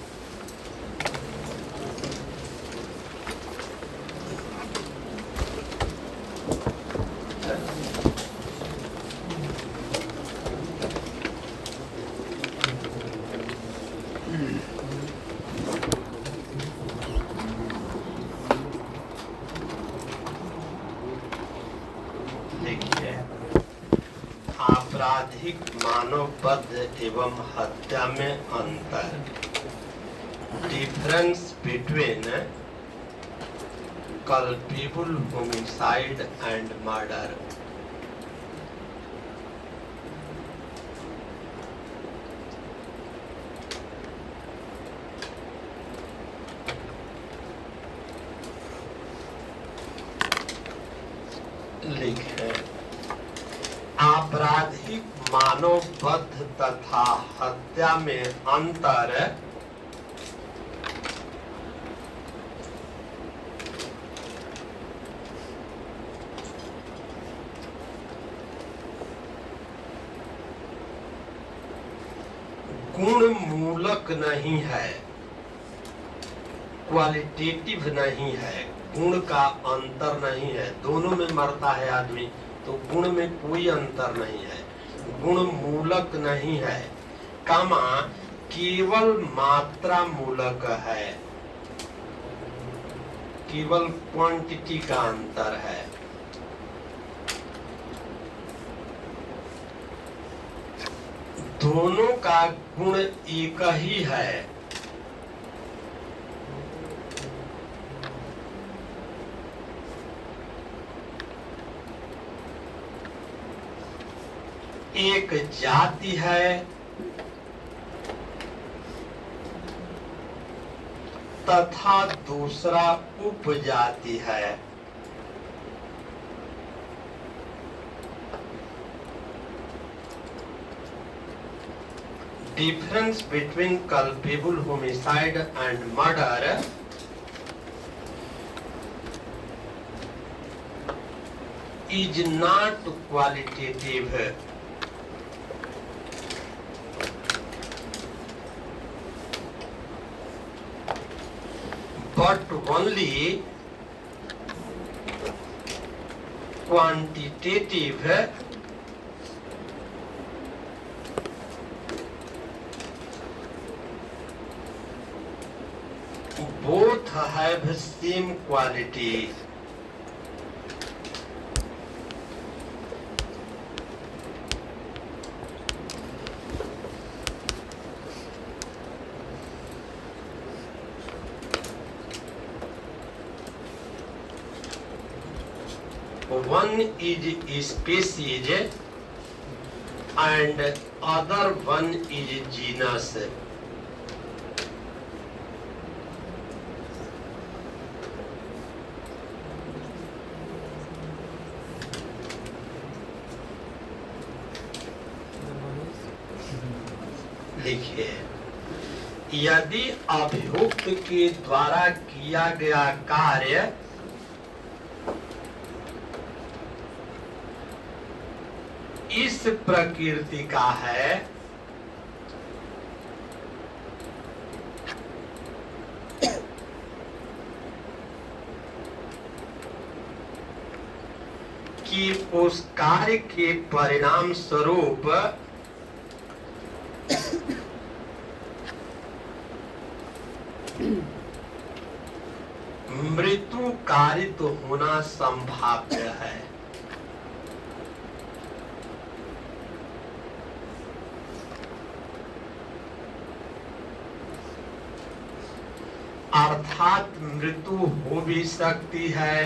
आपराधिक मानववध एवं हत्या में अंतर। Difference between culpable homicide and murder. लिखे आपराधिक मानववध तथा हत्या में अंतर। गुण मूलक नहीं है, क्वालिटेटिव नहीं है, गुण का अंतर नहीं है। दोनों में मरता है आदमी तो गुण में कोई अंतर नहीं है, गुण मूलक नहीं है, कामा केवल मात्रा मूलक है, केवल क्वांटिटी का अंतर है। दोनों का गुण एक ही है। एक जाति है तथा दूसरा उपजाति है। Difference between culpable homicide and murder is not qualitative, but only quantitative. Both have same quality. One is species and other one is genus. लिखिए, यदि अभियुक्त के द्वारा किया गया कार्य इस प्रकृति का है कि उस कार्य के परिणाम स्वरूप मृत्यु कारित होना संभाव्य है। अर्थात मृत्यु हो भी सकती है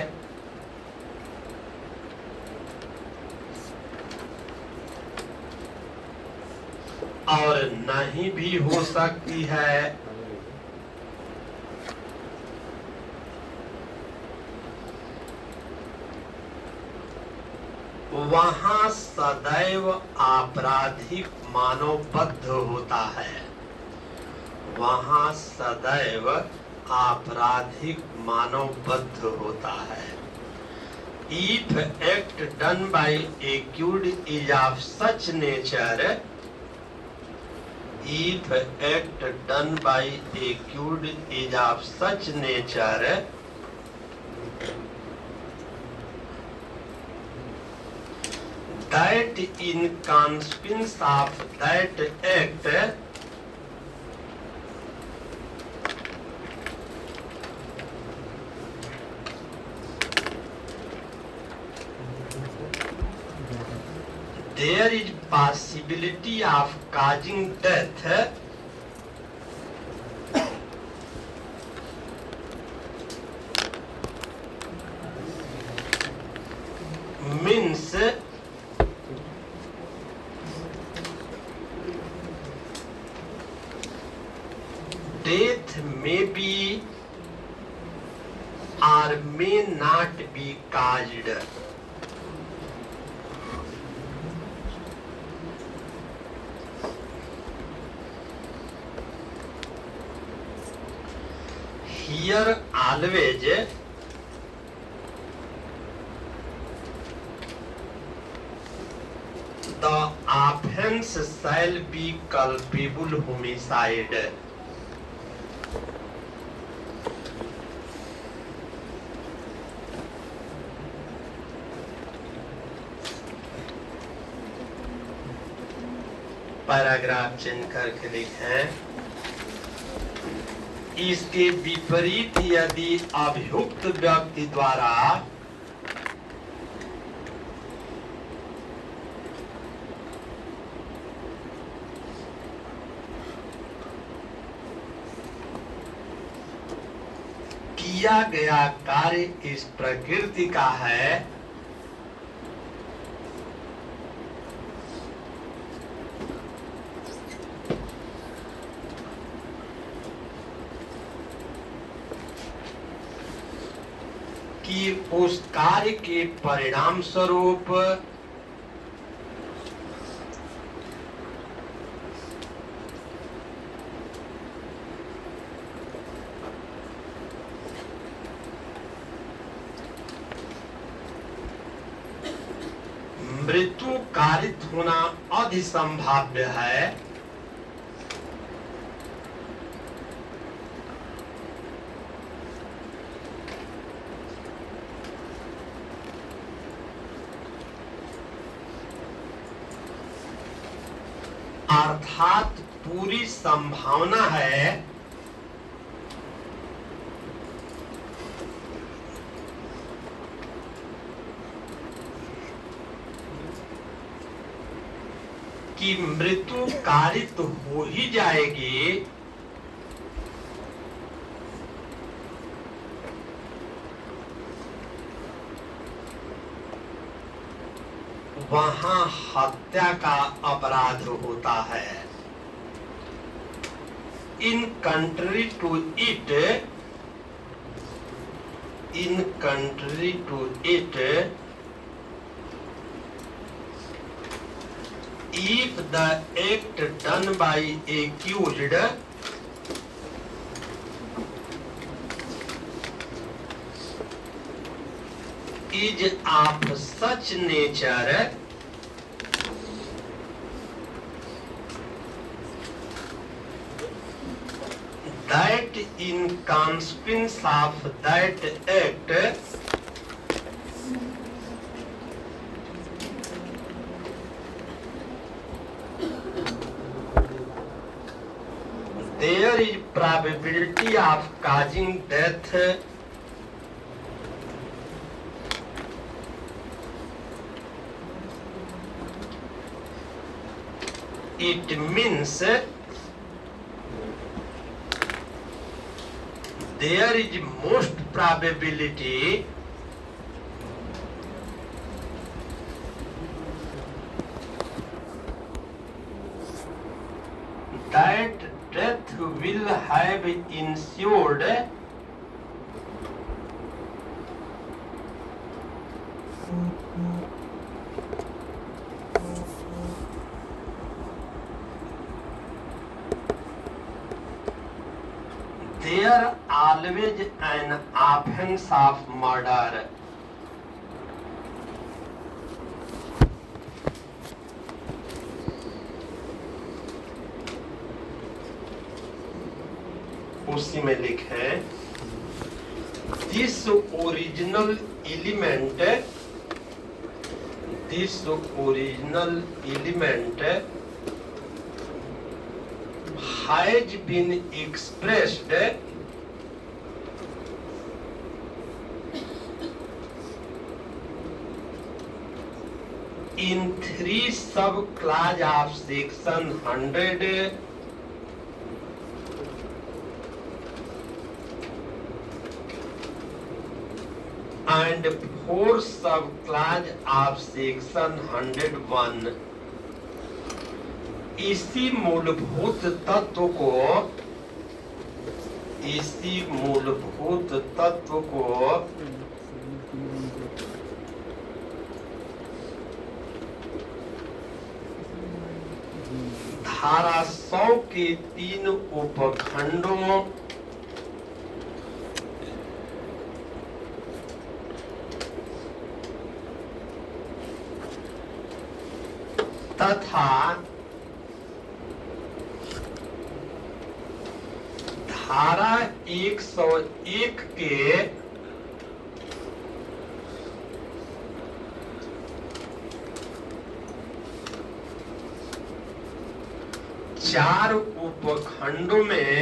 और नहीं भी हो सकती है। वहां सदैव आपराधिक मानवबद्ध होता है, वहां सदैव आपराधिक मानवबद्ध होता है। If act done by accused is of such nature, if act done by accused is of such nature, that in consequence of that act there is possibility of causing death, means death may be or may not be caused. Here always the offense shall be culpable homicide. Paragraph change करके लिखें। इसके विपरीत यदि अभियुक्त व्यक्ति द्वारा किया गया कार्य इस प्रकृति का है, कि उस कार्य के परिणाम स्वरूप मृत्यु कारित होना अधिसंभाव्य है, अर्थात पूरी संभावना है कि मृत्यु कारित हो ही जाएगी, वहां हत्या का अपराध होता है। In country to it, in country to it, if the act done by accused is of such nature that in consequence of that act there is probability of causing death, it means there is most probability that death will have ensued there always an offence of murder. उसी में लिखे this original element has been expressed in 3 sub-clause of section 100 and 4 sub-clause of section 101। इसी मूलभूत तत्व को धारा 100 के 3 उपखंडों तथा धारा 101 के चार उपखंडों में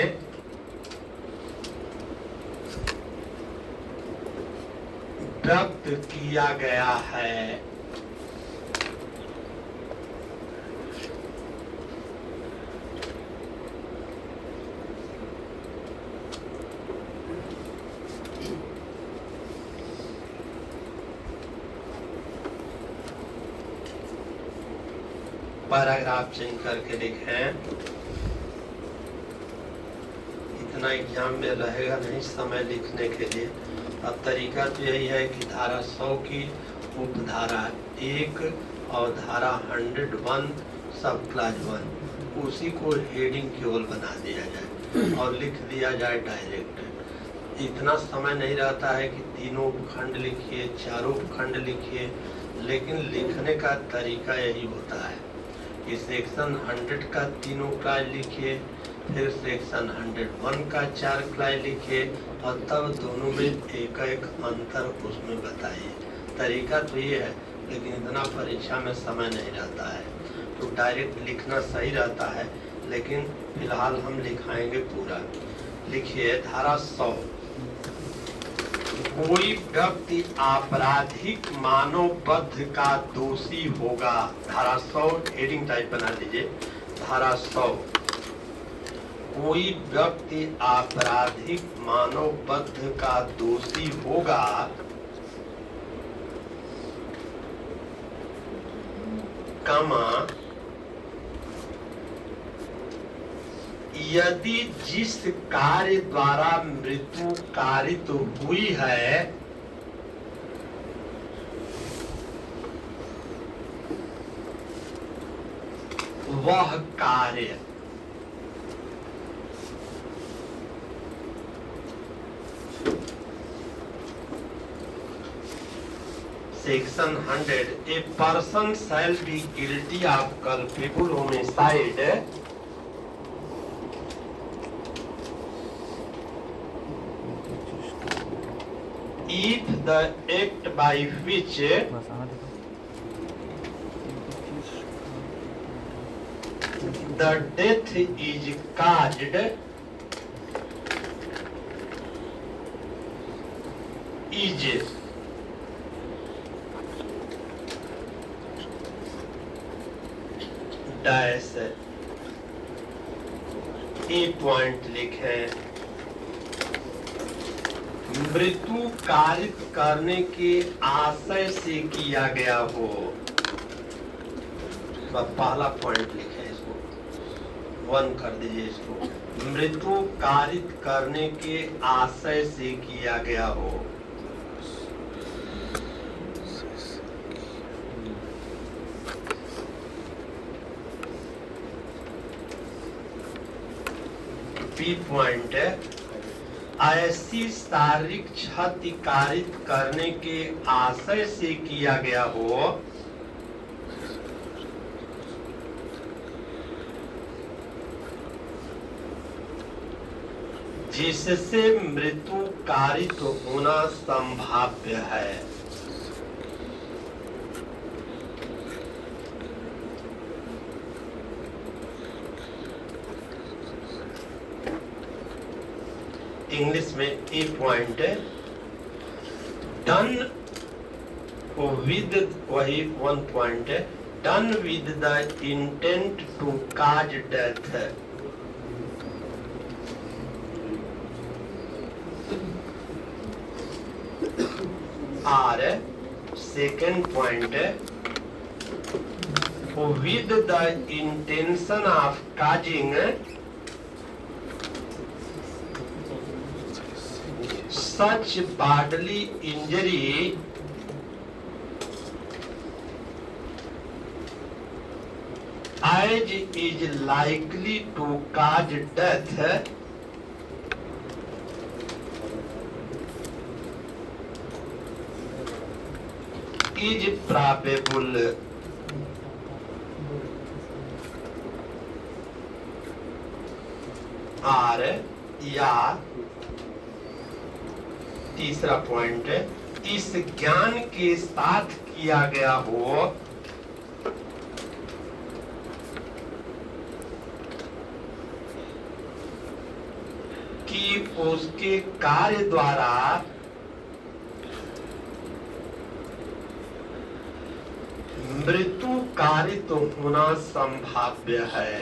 व्यक्त किया गया है। पैराग्राफ चेंज करके लिखें। इतना एग्जाम में रहेगा नहीं समय लिखने के लिए। अब तरीका तो यही है कि धारा 100 की उपधारा 1 और धारा 101 सब क्लास 1 उसी को हेडिंग की ओर बना दिया जाए और लिख दिया जाए डायरेक्ट। इतना समय नहीं रहता है कि तीनों उपखंड लिखिए, चारों उपखंड लिखिए, लेकिन लिखने का तरीका यही होता है कि सेक्शन 100 का तीनों क्लास लिखिए, फिर सेक्शन 101 का 4 क्लास लिखिए और तब दोनों में एक अंतर उसमें बताइए। तरीका तो ये है, लेकिन इतना परीक्षा में समय नहीं रहता है तो डायरेक्ट लिखना सही रहता है, लेकिन फिलहाल हम लिखाएंगे पूरा। लिखिए धारा 100। कोई व्यक्ति आपराधिक मानवबद्ध का दोषी होगा। धारा 100 हेडिंग टाइप बना लीजिए। धारा 100 कोई व्यक्ति आपराधिक मानवबद्ध का दोषी होगा कमा यदि जिस कार्य द्वारा मृत्यु कारित हुई है वह कार्य section 100 a person shall be guilty of culpable homicide if the act by which the death is caused is dash A point लिखें मृत्यु कारित करने के आशय से किया गया हो। पहला पॉइंट लिखे, इसको 1 कर दीजिए। इसको मृत्यु कारित करने के आशय से किया गया हो। बी पॉइंट है ऐसी शारीरिक क्षति कारित करने के आशय से किया गया हो जिससे मृत्यु कारित होना संभाव्य है। इंग्लिश में ए पॉइंट डन विद वही one point done with the intent to cause death. और second point with the intention of causing such bodily injury as is likely to cause death is probable। और या तीसरा पॉइंट इस ज्ञान के साथ किया गया हो कि उसके कार्य द्वारा मृत्यु कारित होना संभाव्य है।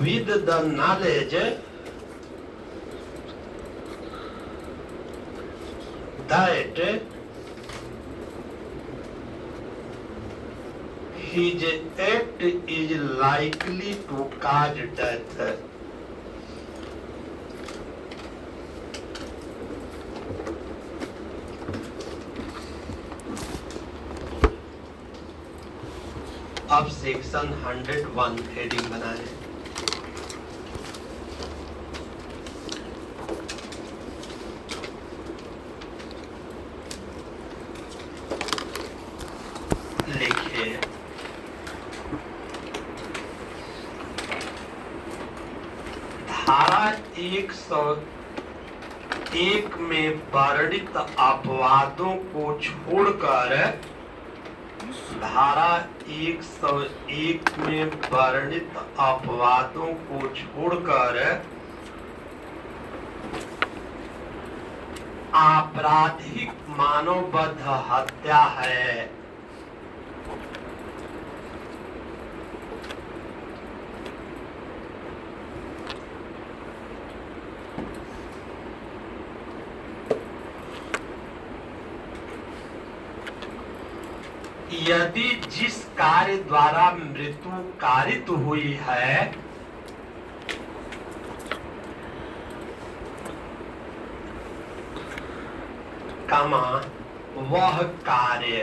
With the knowledge that his act is likely to cause death। अब सेक्शन 101 हेडिंग बनाए। धारा 101 में वर्णित अपवादों को छोड़कर धारा 101 में वर्णित अपवादों को छोड़कर आपराधिक मानवबद्ध हत्या है। यदि जिस कार्य द्वारा मृत्यु कारित हुई है कमा वह कार्य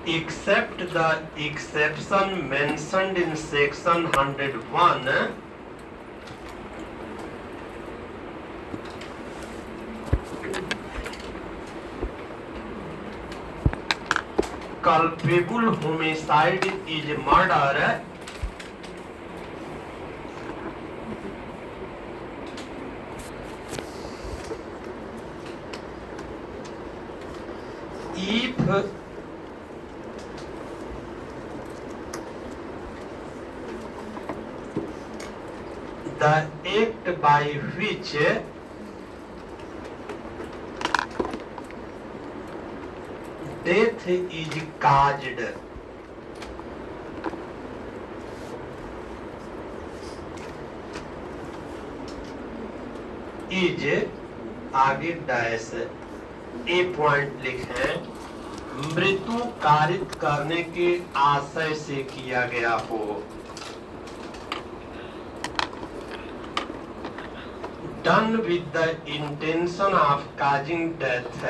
except the exception mentioned in section 101 culpable homicide is murder if the act by which death is caused is आगे डैश ए पॉइंट लिखें मृत्यु कारित करने के आशय से किया गया हो। Done with the intention of causing death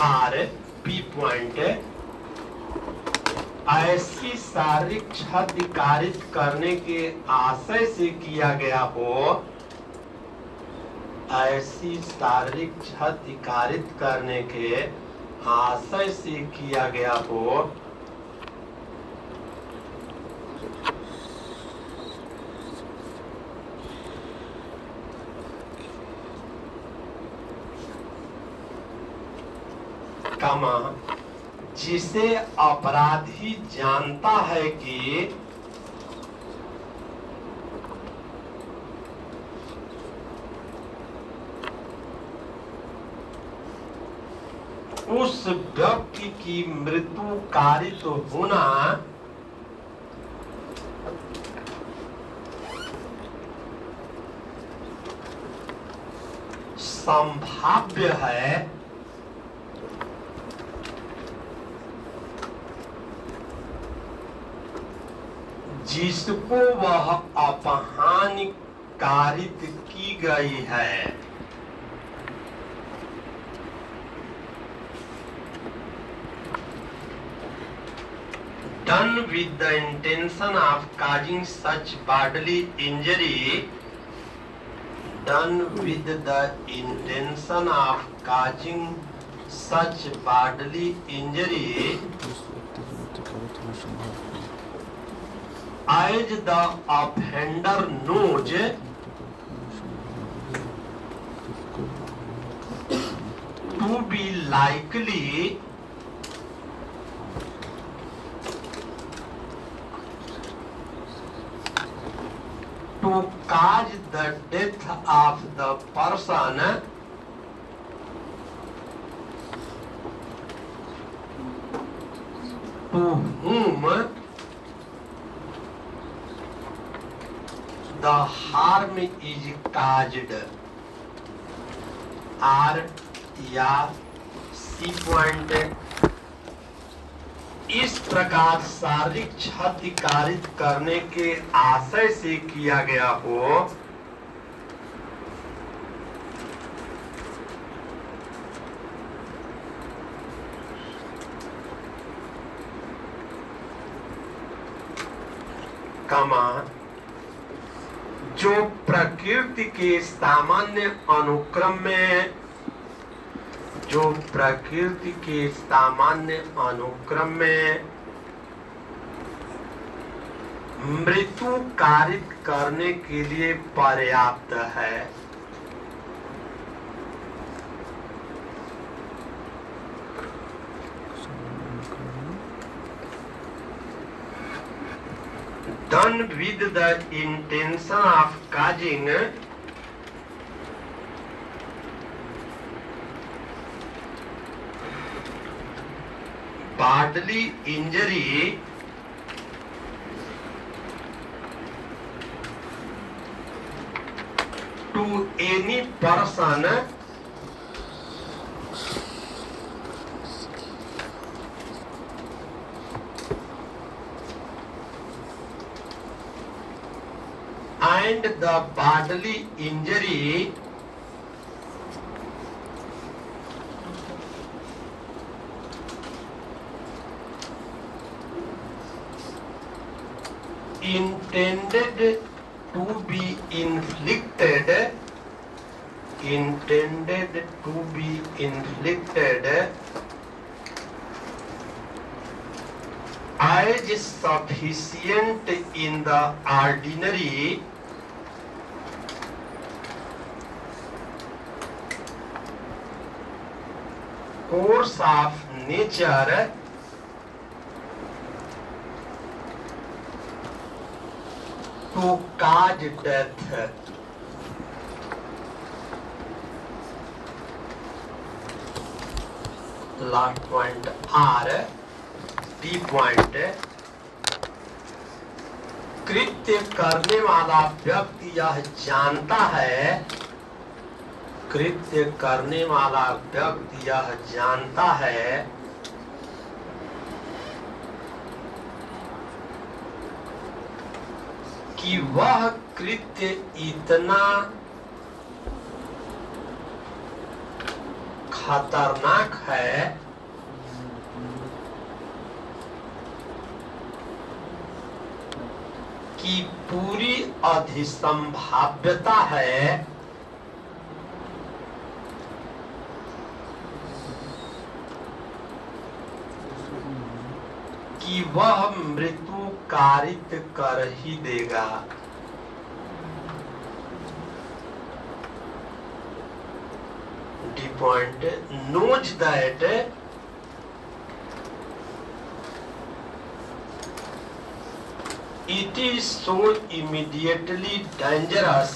or B point ऐसी शारीरिक क्षति कारित करने के आशय से किया गया हो, ऐसी शारीरिक क्षति कारित करने के आशय से किया गया हो, कमा जिसे अपराधी जानता है कि उस व्यक्ति की मृत्यु कारित होना संभाव्य है, जिसको वह अपहानि कारित की गई है। Done with the intention of causing such bodily injury, done with the intention of causing such bodily injury, as the offender knows to be likely to cause the death of the person to whom the harm is caused, or या सी पॉइंट इस प्रकार शारीरिक क्षति कारित करने के आशय से किया गया हो, कमा जो प्रकृति के सामान्य अनुक्रम में, जो प्रकृति के सामान्य अनुक्रम में मृत्यु कारित करने के लिए पर्याप्त है। Done with the intention of causing bodily injury to any person and the bodily injury intended to be inflicted as sufficient in the ordinary course of nature to cause death. Last point R, D point. कृत्य करने वाला व्यक्ति यह जानता है, कृत्य करने वाला व्यक्ति यह जानता है कि वह कृत्य इतना खतरनाक है कि पूरी अधिसंभाव्यता है कि वह मृत्यु कारित कर ही देगा। D point knows that it is so immediately dangerous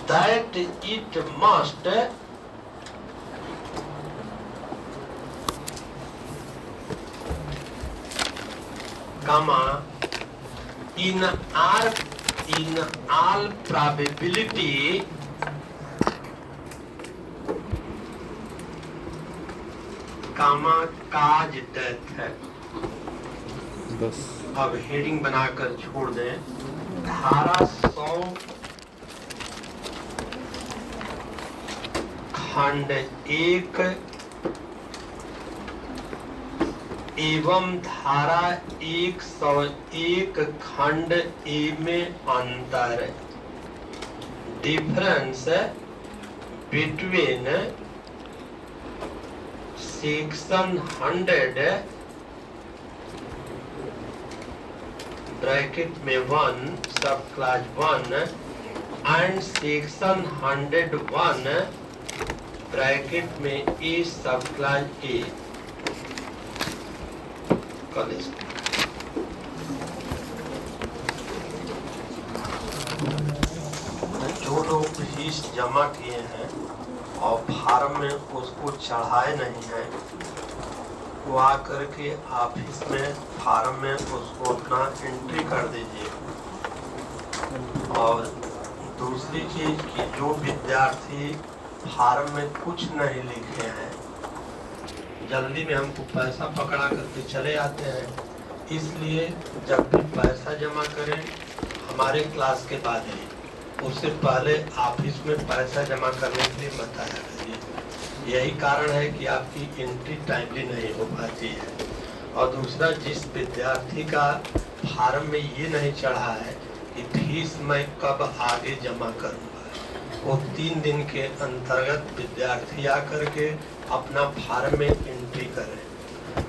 that it must in all probability cause death है। बस अब हेडिंग बनाकर छोड़ दें। धारा 100 खंड 1 एवं धारा 101 खंड ए में अंतर। डिफरेंस बिटवीन सेक्शन 100 ब्रैकेट में 1 सब क्लास 1 एंड सेक्शन 101 ब्रैकेट में ए सब क्लास ए। जो लोग फीस जमा किए हैं और फार्म में उसको चढ़ाए नहीं है, वो आकर के ऑफिस में फार्म में उसको अपना एंट्री कर दीजिए। और दूसरी चीज कि जो विद्यार्थी फार्म में कुछ नहीं लिखे हैं, जल्दी में हमको पैसा पकड़ा करके चले आते हैं, इसलिए जब भी पैसा जमा करें हमारे क्लास के बाद ही, उससे पहले ऑफिस में पैसा जमा करने के लिए मत आया करिए। यही कारण है कि आपकी एंट्री टाइमली नहीं हो पाती है। और दूसरा, जिस विद्यार्थी का फार्म में ये नहीं चढ़ा है कि फीस मैं कब आगे जमा करूँगा, वो 3 दिन के अंतर्गत विद्यार्थी आकर के अपना फार्म में एंट्री करें।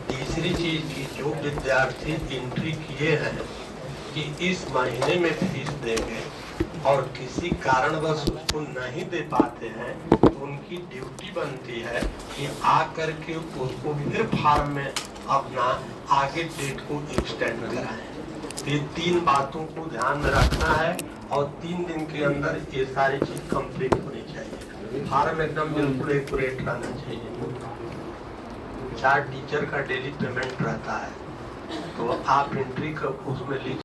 तीसरी चीज की जो विद्यार्थी एंट्री किए हैं कि इस महीने में फीस देंगे और किसी कारणवश उसको नहीं दे पाते हैं, तो उनकी ड्यूटी बनती है कि आकर के उसको फिर फार्म में अपना आगे डेट को एक्सटेंड कराएं। ये 3 बातों को ध्यान में रखना है और 3 दिन के अंदर ये सारी चीज कंप्लीट होनी चाहिए। फार्म एकदम बिल्कुल एक्यूरेट रहना चाहिए। 4 टीचर का डेली पेमेंट रहता है, तो आप एंट्री का उसमें लिख